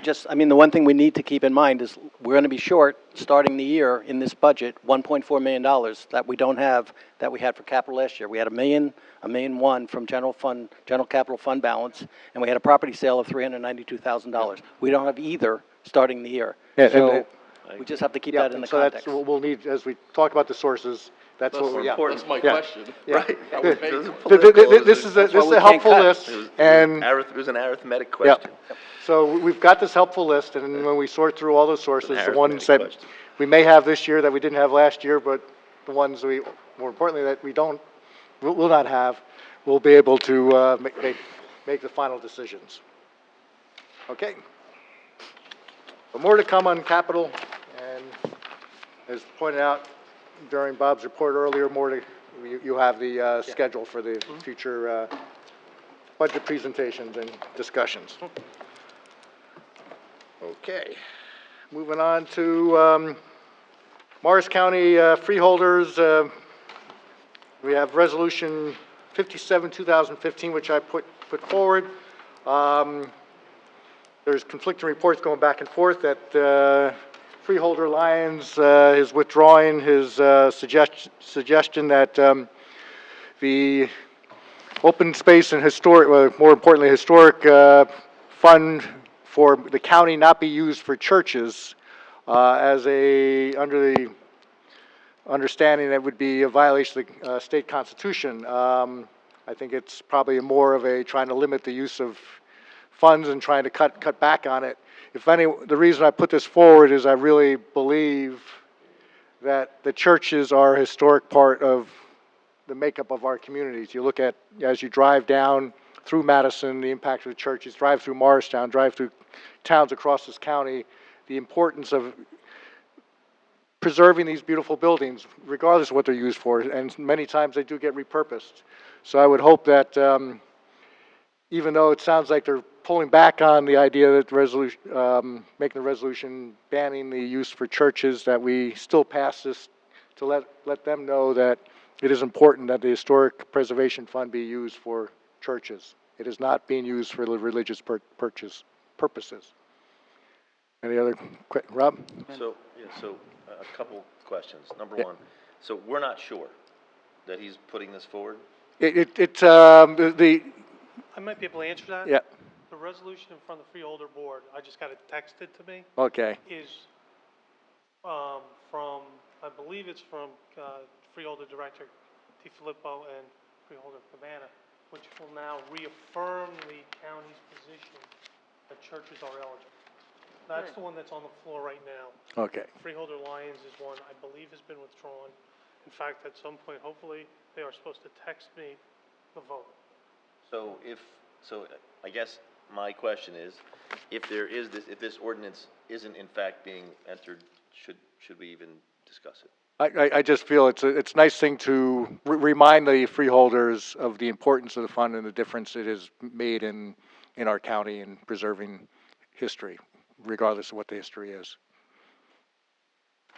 The one thing we need to keep in mind is we're going to be short, starting the year in this budget, $1.4 million that we don't have, that we had for capital last year. We had $1.1 million from general capital fund balance, and we had a property sale of $392,000. We don't have either starting the year. Yeah, So we just have to keep that in the so context. that's what we'll need, as we talk about the sources, that's what we, important. That's my Yeah. question. Yeah. Right. This is why we a can't helpful cut. list, It and, was an arithmetic yeah. question. So we've got this helpful list, and when we sort through all those sources, the ones that Arithmetic question. we may have this year that we didn't have last year, but the ones more importantly, that we will not have, we'll be able to make the final decisions. Okay. But more to come on capital, and as pointed out during Bob's report earlier, you have the schedule for the future budget presentations and discussions. Okay, moving on to Morris County freeholders. We have Resolution 57, 2015, which I put forward. There's conflicting reports going back and forth that Freeholder Lyons is withdrawing his suggestion that the open space and more importantly, historic fund for the county not be used for churches under the understanding that would be a violation of the state constitution. I think it's probably more of trying to limit the use of funds and trying to cut back on it. The reason I put this forward is I really believe that the churches are a historic part of the makeup of our communities. You look at, as you drive down through Madison, the impact of the churches, drive through Morristown, drive through towns across this county, the importance of preserving these beautiful buildings, regardless of what they're used for, and many times they do get repurposed. So I would hope that, even though it sounds like they're pulling back on the idea that the resolution, making the resolution banning the use for churches, that we still pass this to let them know that it is important that the Historic Preservation Fund be used for churches. It is not being used for religious purposes. Any other Rob? So, a couple questions. Number Yeah. one, so we're not sure that he's putting this forward? I might be able to answer that. Yeah, The resolution in front of the freeholder board, I just got it texted to me, okay. is from, I believe it's from freeholder director DiFilippo and freeholder Cabana, which will now reaffirm the county's position that churches are eligible. That's the one that's on the floor right now. Okay. Freeholder Lyons is one I believe has been withdrawn. In fact, at some point, hopefully, they are supposed to text me the vote. So I guess my question is, if this ordinance isn't in fact being entered, should we even discuss it? I just feel it's a nice thing to remind the freeholders of the importance of the fund and the difference it has made in our county in preserving history, regardless of what the history is.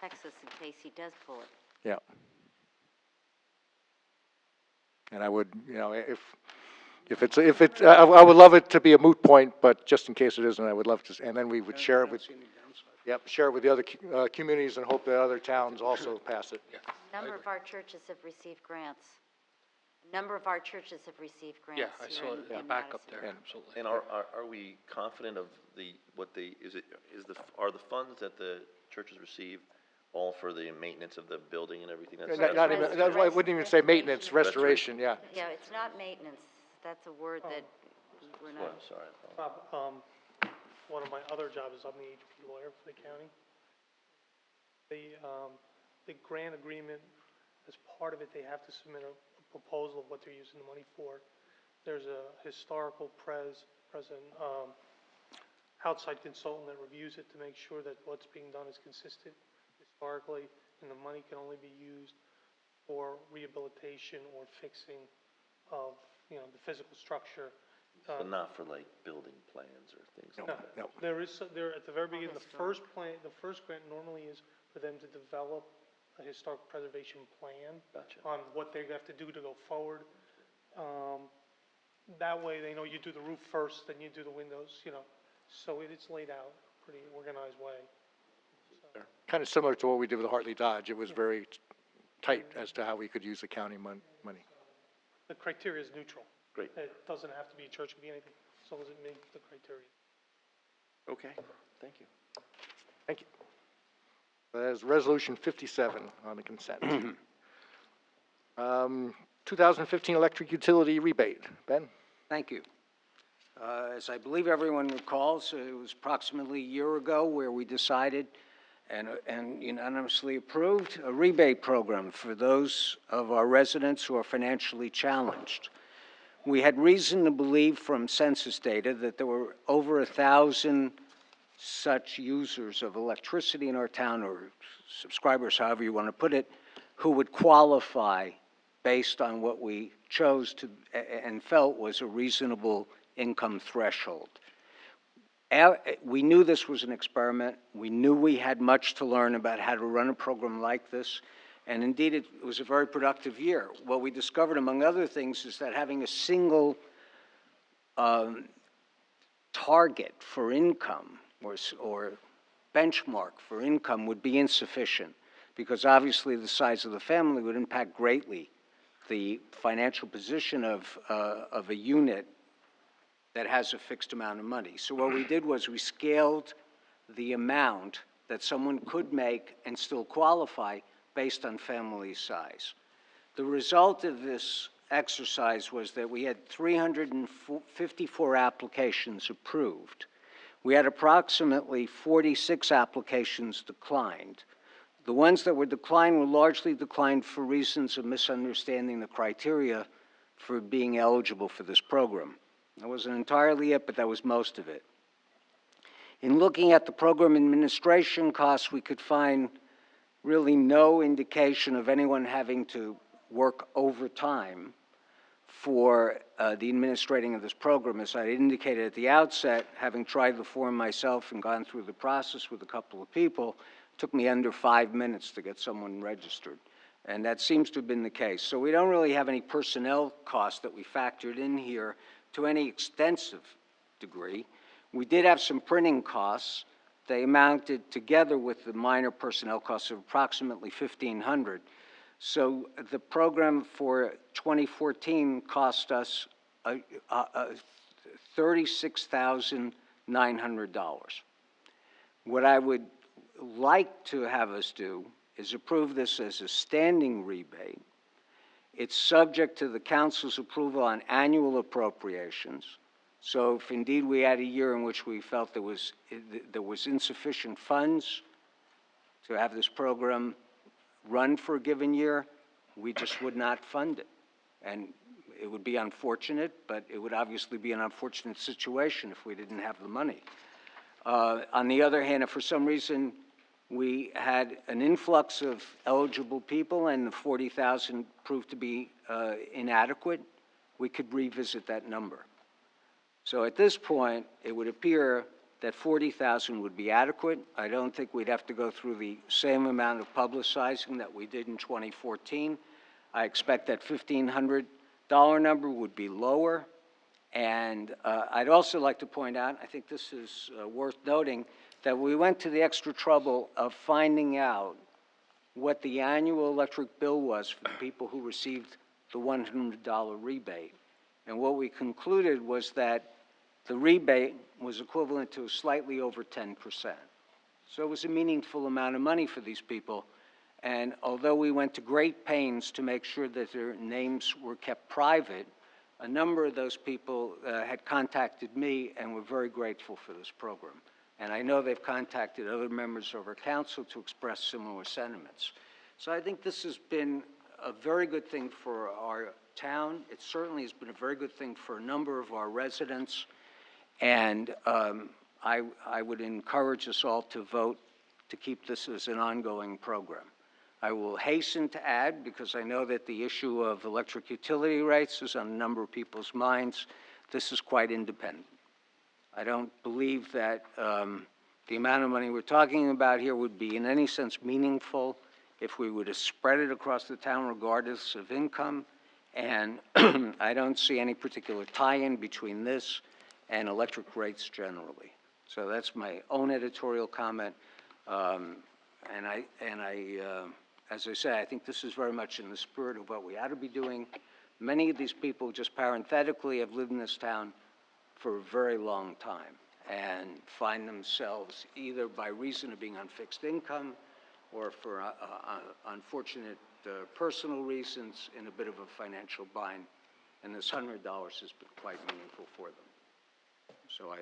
Texas, in case he does pull it. Yeah. And I would, if it's, I would love it to be a moot point, but just in case it isn't, I would love to, and then we would share it with, share it with the other communities and hope that other towns also pass it. A number of our churches have received grants. A number of our churches have received grants. Yeah, I here saw in- it in back up Madison. there, absolutely. And are we confident of are the funds that the churches receive all for the maintenance of the building and everything? Not even, I wouldn't even say maintenance, restoration, yeah. Yeah, it's not maintenance. That's a word that we're Well, not. I'm sorry. Bob, one of my other jobs is I'm the HP lawyer for the county. The grant agreement, as part of it, they have to submit a proposal of what they're using the money for. There's a historical outside consultant that reviews it to make sure that what's being done is consistent historically, and the money can only be used for rehabilitation or fixing of, the physical structure. But not for like building plans or things like that? No. There is, there, at the very beginning, the first grant normally is for them to develop a historic preservation plan. Gotcha. On what they have to do to go forward. That way, they know you do the roof first, then you do the windows, so it's laid out pretty organized way. Kind of similar to what we did with the Hartley Dodge. It was very tight as to how we could use the county money. The criteria is neutral. Great. It doesn't have to be a church, it could be anything, as long as it meets the criteria. Okay, thank you. Thank you. That is Resolution 57 on the consent. 2015 electric utility rebate. Ben? Thank you. As I believe everyone recalls, it was approximately a year ago where we decided and unanimously approved a rebate program for those of our residents who are financially challenged. We had reason to believe from census data that there were over 1,000 such users of electricity in our town, or subscribers, however you want to put it, who would qualify based on what we chose to and felt was a reasonable income threshold. We knew this was an experiment. We knew we had much to learn about how to run a program like this, and indeed it was a very productive year. What we discovered, among other things, is that having a single target for income or benchmark for income would be insufficient, because obviously the size of the family would impact greatly the financial position of a unit that has a fixed amount of money. So what we did was we scaled the amount that someone could make and still qualify based on family size. The result of this exercise was that we had 354 applications approved. We had approximately 46 applications declined. The ones that were declined were largely declined for reasons of misunderstanding the criteria for being eligible for this program. That wasn't entirely it, but that was most of it. In looking at the program administration costs, we could find really no indication of anyone having to work overtime for the administrating of this program. As I indicated at the outset, having tried the form myself and gone through the process with a couple of people, it took me under 5 minutes to get someone registered. And that seems to have been the case. So we don't really have any personnel costs that we factored in here to any extensive degree. We did have some printing costs. They amounted together with the minor personnel costs of approximately $1,500. So the program for 2014 cost us $36,900. What I would like to have us do is approve this as a standing rebate. It's subject to the council's approval on annual appropriations. So if indeed we had a year in which we felt there was insufficient funds to have this program run for a given year, we just would not fund it. And it would be unfortunate, but it would obviously be an unfortunate situation if we didn't have the money. On the other hand, if for some reason we had an influx of eligible people and the 40,000 proved to be inadequate, we could revisit that number. So at this point, it would appear that 40,000 would be adequate. I don't think we'd have to go through the same amount of publicizing that we did in 2014. I expect that $1,500 number would be lower. And I'd also like to point out, I think this is worth noting, that we went to the extra trouble of finding out what the annual electric bill was for the people who received the $100 rebate. And what we concluded was that the rebate was equivalent to slightly over 10%. So it was a meaningful amount of money for these people. And although we went to great pains to make sure that their names were kept private, a number of those people had contacted me and were very grateful for this program. And I know they've contacted other members of our council to express similar sentiments. So I think this has been a very good thing for our town. It certainly has been a very good thing for a number of our residents. And I would encourage us all to vote to keep this as an ongoing program. I will hasten to add, because I know that the issue of electric utility rates is on a number of people's minds, this is quite independent. I don't believe that the amount of money we're talking about here would be in any sense meaningful if we were to spread it across the town regardless of income. And I don't see any particular tie-in between this and electric rates generally. So that's my own editorial comment. As I say, I think this is very much in the spirit of what we ought to be doing. Many of these people, just parenthetically, have lived in this town for a very long time and find themselves either by reason of being on fixed income or for unfortunate personal reasons in a bit of a financial bind. And this $100 has been quite meaningful for them. So I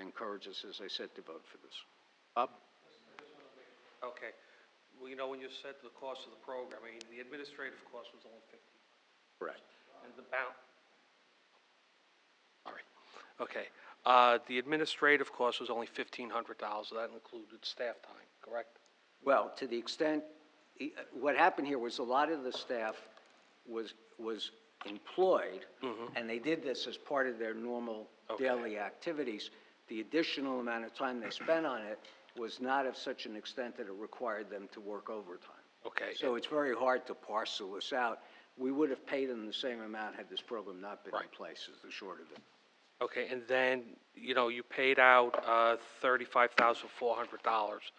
encourage us, as I said, to vote for this. Bob? Okay. Well, you know, when you said the cost of the program, I mean, the administrative cost was only $50. Correct. And the all right. Okay. The administrative cost was only $1,500. That included staff time, correct? Well, to the extent, what happened here was a lot of the staff was employed, and they did this as part of their normal daily activities. The additional amount of time they spent on it was not of such an extent that it required them to work overtime. Okay. So it's very hard to parcel this out. We would have paid them the same amount had this program not been in place, is the short of it. Okay, and then, you know, you paid out $35,400,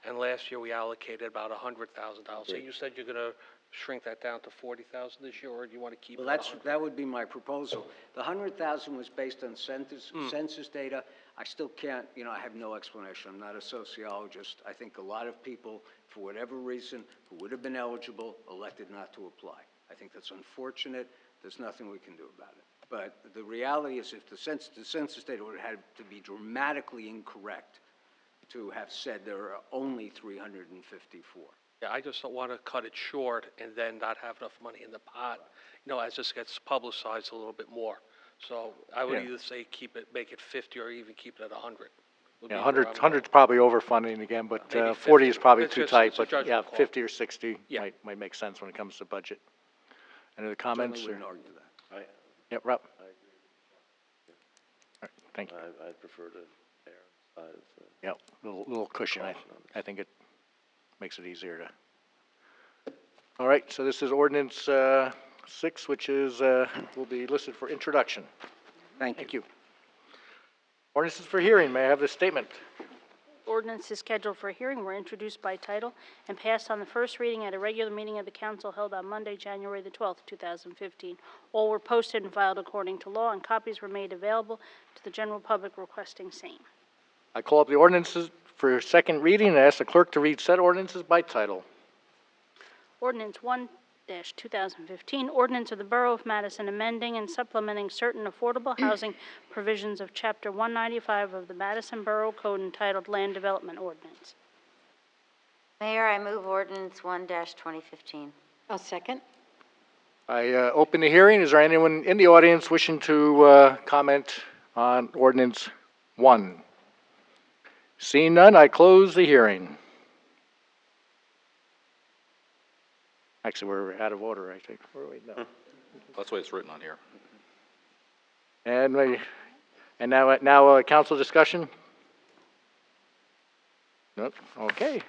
and last year we allocated about $100,000. So you said you're going to shrink that down to $40,000 this year, or do you want to keep it at 100? That would be my proposal. The $100,000 was based on census data. I still can't, you know, I have no explanation. I'm not a sociologist. I think a lot of people, for whatever reason, who would have been eligible, elected not to apply. I think that's unfortunate. There's nothing we can do about it. But the reality is if the census data would have had to be dramatically incorrect to have said there are only 354. Yeah, I just don't want to cut it short and then not have enough money in the pot, as this gets publicized a little bit more. So I would Yeah. either say make it 50 or even keep it at 100. Would be Yeah, where 100, I'm 100's probably overfunding again, but Maybe 40 50. is probably It's too just- tight, it's a but yeah, judgment call. 50 or 60 Yeah. might make sense when it comes to budget. Any other comments? Certainly or- wouldn't argue that. Yeah, Rob? All right, thank you. I prefer to err on the side of, Yeah, little cushion. I think it makes it easier to. All right, so this is ordinance 6, which is, will be listed for introduction. Thank Thank you. Ordinances for hearing. May I have the statement? Ordinances scheduled for hearing were introduced by title and passed on the first reading at a regular meeting of the council held on Monday, January the 12th, 2015. All were posted and filed according to law, and copies were made available to the general public requesting same. I call up the ordinances for second reading and ask the clerk to read said ordinances by title. Ordinance 1-2015, ordinance of the Borough of Madison amending and supplementing certain affordable housing provisions of Chapter 195 of the Madison Borough Code entitled Land Development Ordinance. Mayor, I move ordinance 1-2015. I'll second. I open the hearing. Is there anyone in the audience wishing to comment on ordinance 1? Seeing none, I close the hearing. Actually, we're out of order, I think. No. That's the way it's written on here. And now council discussion? Nope. Okay.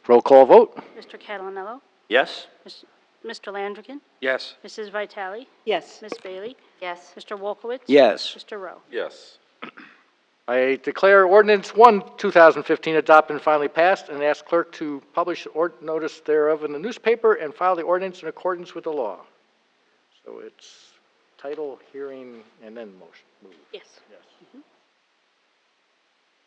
Roll call vote. Mr. Catalonello? yes? Mr. Landrigan? Yes. Mrs. Vitale? Yes. Ms. Bailey? Yes. Mr. Wolkowitz? Yes. Mr. Rowe? Yes. I declare ordinance 1, 2015 adopted and finally passed, and ask clerk to publish notice thereof in the newspaper and file the ordinance in accordance with the law. So it's title, hearing, and then motion. Move. Yes.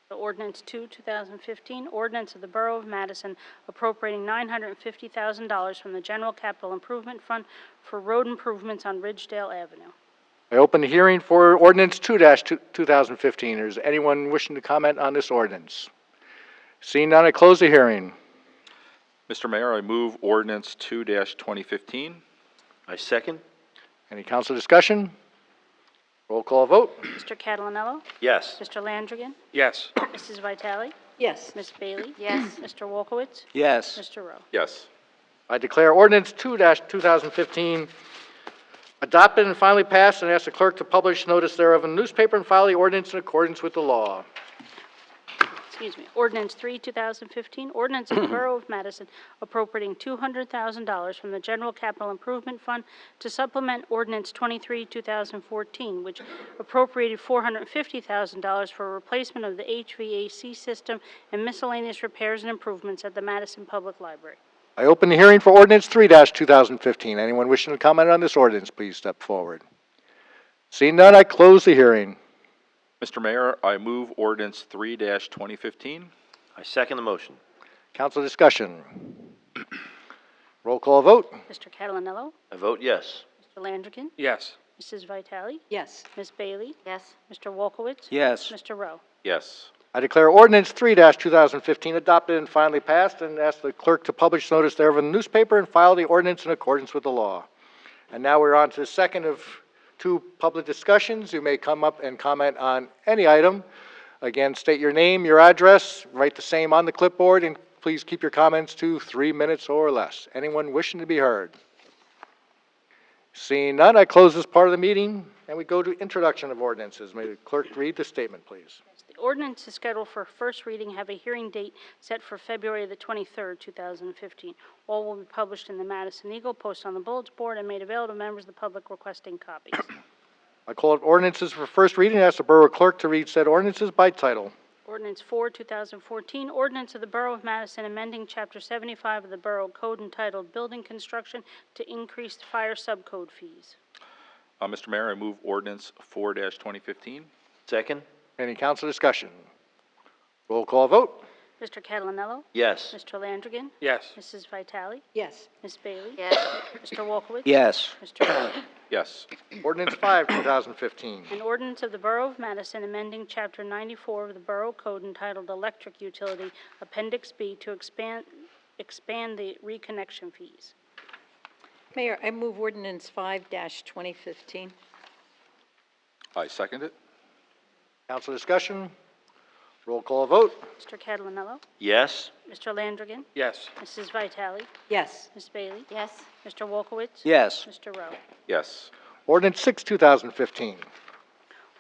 The Ordinance 2, 2015, ordinance of the Borough of Madison appropriating $950,000 from the General Capital Improvement Fund for road improvements on Ridgedale Avenue. I open the hearing for ordinance 2-2015. Is anyone wishing to comment on this ordinance? Seeing none, I close the hearing. Mr. Mayor, I move ordinance 2-2015. I second, Any council discussion? Roll call vote. Mr. Catalonello? yes? Mr. Landrigan? Yes. Mrs. Vitale? Yes. Ms. Bailey? Yes. Mr. Wolkowitz? Yes. Mr. Rowe? Yes. I declare ordinance 2-2015 adopted and finally passed, and ask the clerk to publish notice thereof in the newspaper and file the ordinance in accordance with the law. Excuse me, Ordinance 3, 2015, ordinance of the Borough of Madison appropriating $200,000 from the General Capital Improvement Fund to supplement Ordinance 23, 2014, which appropriated $450,000 for replacement of the HVAC system and miscellaneous repairs and improvements at the Madison Public Library. I open the hearing for ordinance 3-2015. Anyone wishing to comment on this ordinance, please step forward. Seeing none, I close the hearing. Mr. Mayor, I move ordinance 3-2015. I second the motion, Council discussion. Roll call vote. Mr. Catalonello? I vote yes. Mr. Landrigan? Yes. Mrs. Vitale? Yes. Ms. Bailey? Yes. Mr. Wolkowitz? Yes. Mr. Rowe? Yes. I declare ordinance 3-2015 adopted and finally passed, and ask the clerk to publish notice thereof in the newspaper and file the ordinance in accordance with the law. And now we're on to the second of 2 public discussions. You may come up and comment on any item. Again, state your name, your address, write the same on the clipboard, and please keep your comments to 3 minutes or less. Anyone wishing to be heard? Seeing none, I close this part of the meeting, and we go to introduction of ordinances. May the clerk read the statement, please. The ordinance is scheduled for first reading, have a hearing date set for February the 23rd, 2015. All will be published in the Madison Eagle, posted on the bulletin board, and made available to members of the public requesting copies. I call it ordinances for first reading, and ask the Borough Clerk to read said ordinances by title. Ordinance 4, 2014, ordinance of the Borough of Madison amending Chapter 75 of the Borough Code entitled Building Construction to increase the fire subcode fees. Mr. Mayor, I move ordinance 4-2015. Second, Any council discussion? Roll call vote. Mr. Catalinello? Yes. Mr. Landrigan? Yes. Mrs. Vitale? Yes. Ms. Bailey? Yes. Mr. Wolkowitz? Yes. Mr. Rowe? Yes. Ordinance 5, 2015. An ordinance of the Borough of Madison amending Chapter 94 of the Borough Code entitled Electric Utility, Appendix B, to expand the reconnection fees. Mayor, I move ordinance 5-2015. I second it. Council discussion? Roll call vote? Mr. Catalinello? Yes. Mr. Landrigan? Yes. Mrs. Vitale? Yes. Ms. Bailey? Yes. Mr. Wolkowitz? Yes. Mr. Rowe? Yes. Ordinance 6, 2015.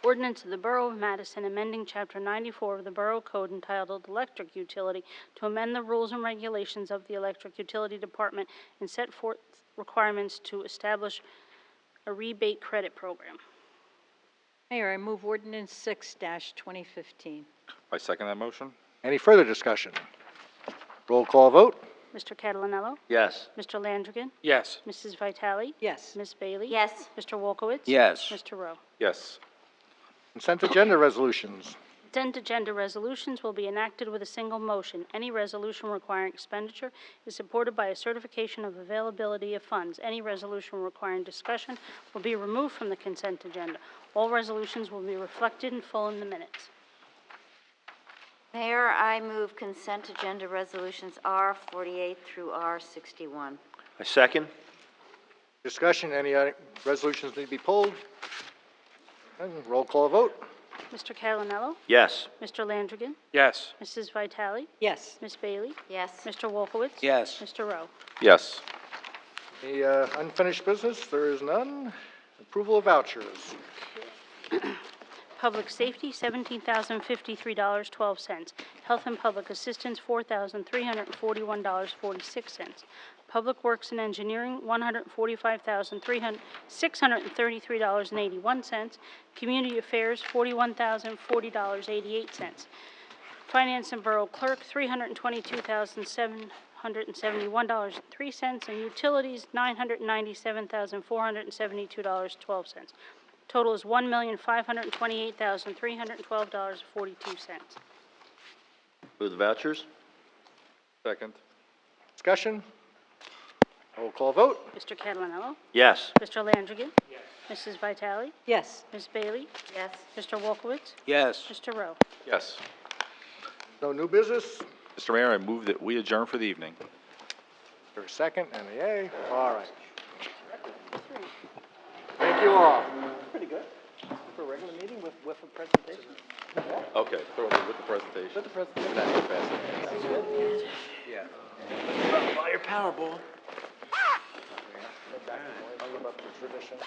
Ordinance of the Borough of Madison amending Chapter 94 of the Borough Code entitled Electric Utility to amend the rules and regulations of the Electric Utility Department and set forth requirements to establish a rebate credit program. Mayor, I move ordinance 6-2015. I second that motion. Any further discussion? Roll call vote? Mr. Catalinello? Yes. Mr. Landrigan? Yes. Mrs. Vitale? Yes. Ms. Bailey? Yes. Mr. Wolkowitz? Yes. Mr. Rowe? Yes. Consent agenda resolutions. Consent agenda resolutions will be enacted with a single motion. Any resolution requiring expenditure is supported by a certification of availability of funds. Any resolution requiring discussion will be removed from the consent agenda. All resolutions will be reflected in full in the minutes. Mayor, I move consent agenda resolutions R48 through R61. I second. Discussion, any resolutions need to be pulled? And roll call vote? Mr. Catalinello? Yes. Mr. Landrigan? Yes. Mrs. Vitale? Yes. Ms. Bailey? Yes. Mr. Wolkowitz? Yes. Mr. Rowe? Yes. Any unfinished business? There is none. Approval of vouchers. Public safety, $17,053.12. Health and public assistance, $4,341.46. Public works and engineering, $145,633.81. Community affairs, $41,040.88. Finance and borough clerk, $322,771.03. And utilities, $997,472.12. Total is $1,528,312.42. Move the vouchers. Second. Discussion? Roll call vote? Mr. Catalinello? Yes. Mr. Landrigan? Yes. Mrs. Vitale? Yes. Ms. Bailey? Yes. Mr. Wolkowitz? Yes. Mr. Rowe? Yes. No new business? Mr. Mayor, I move that we adjourn for the evening. For a second and a yay? All right. Thank you all. Pretty good for a regular meeting with a presentation. Okay, throw it with the presentation. With the presentation. Not too fast. Yeah. Buy your Powerball. I'll give up the tradition.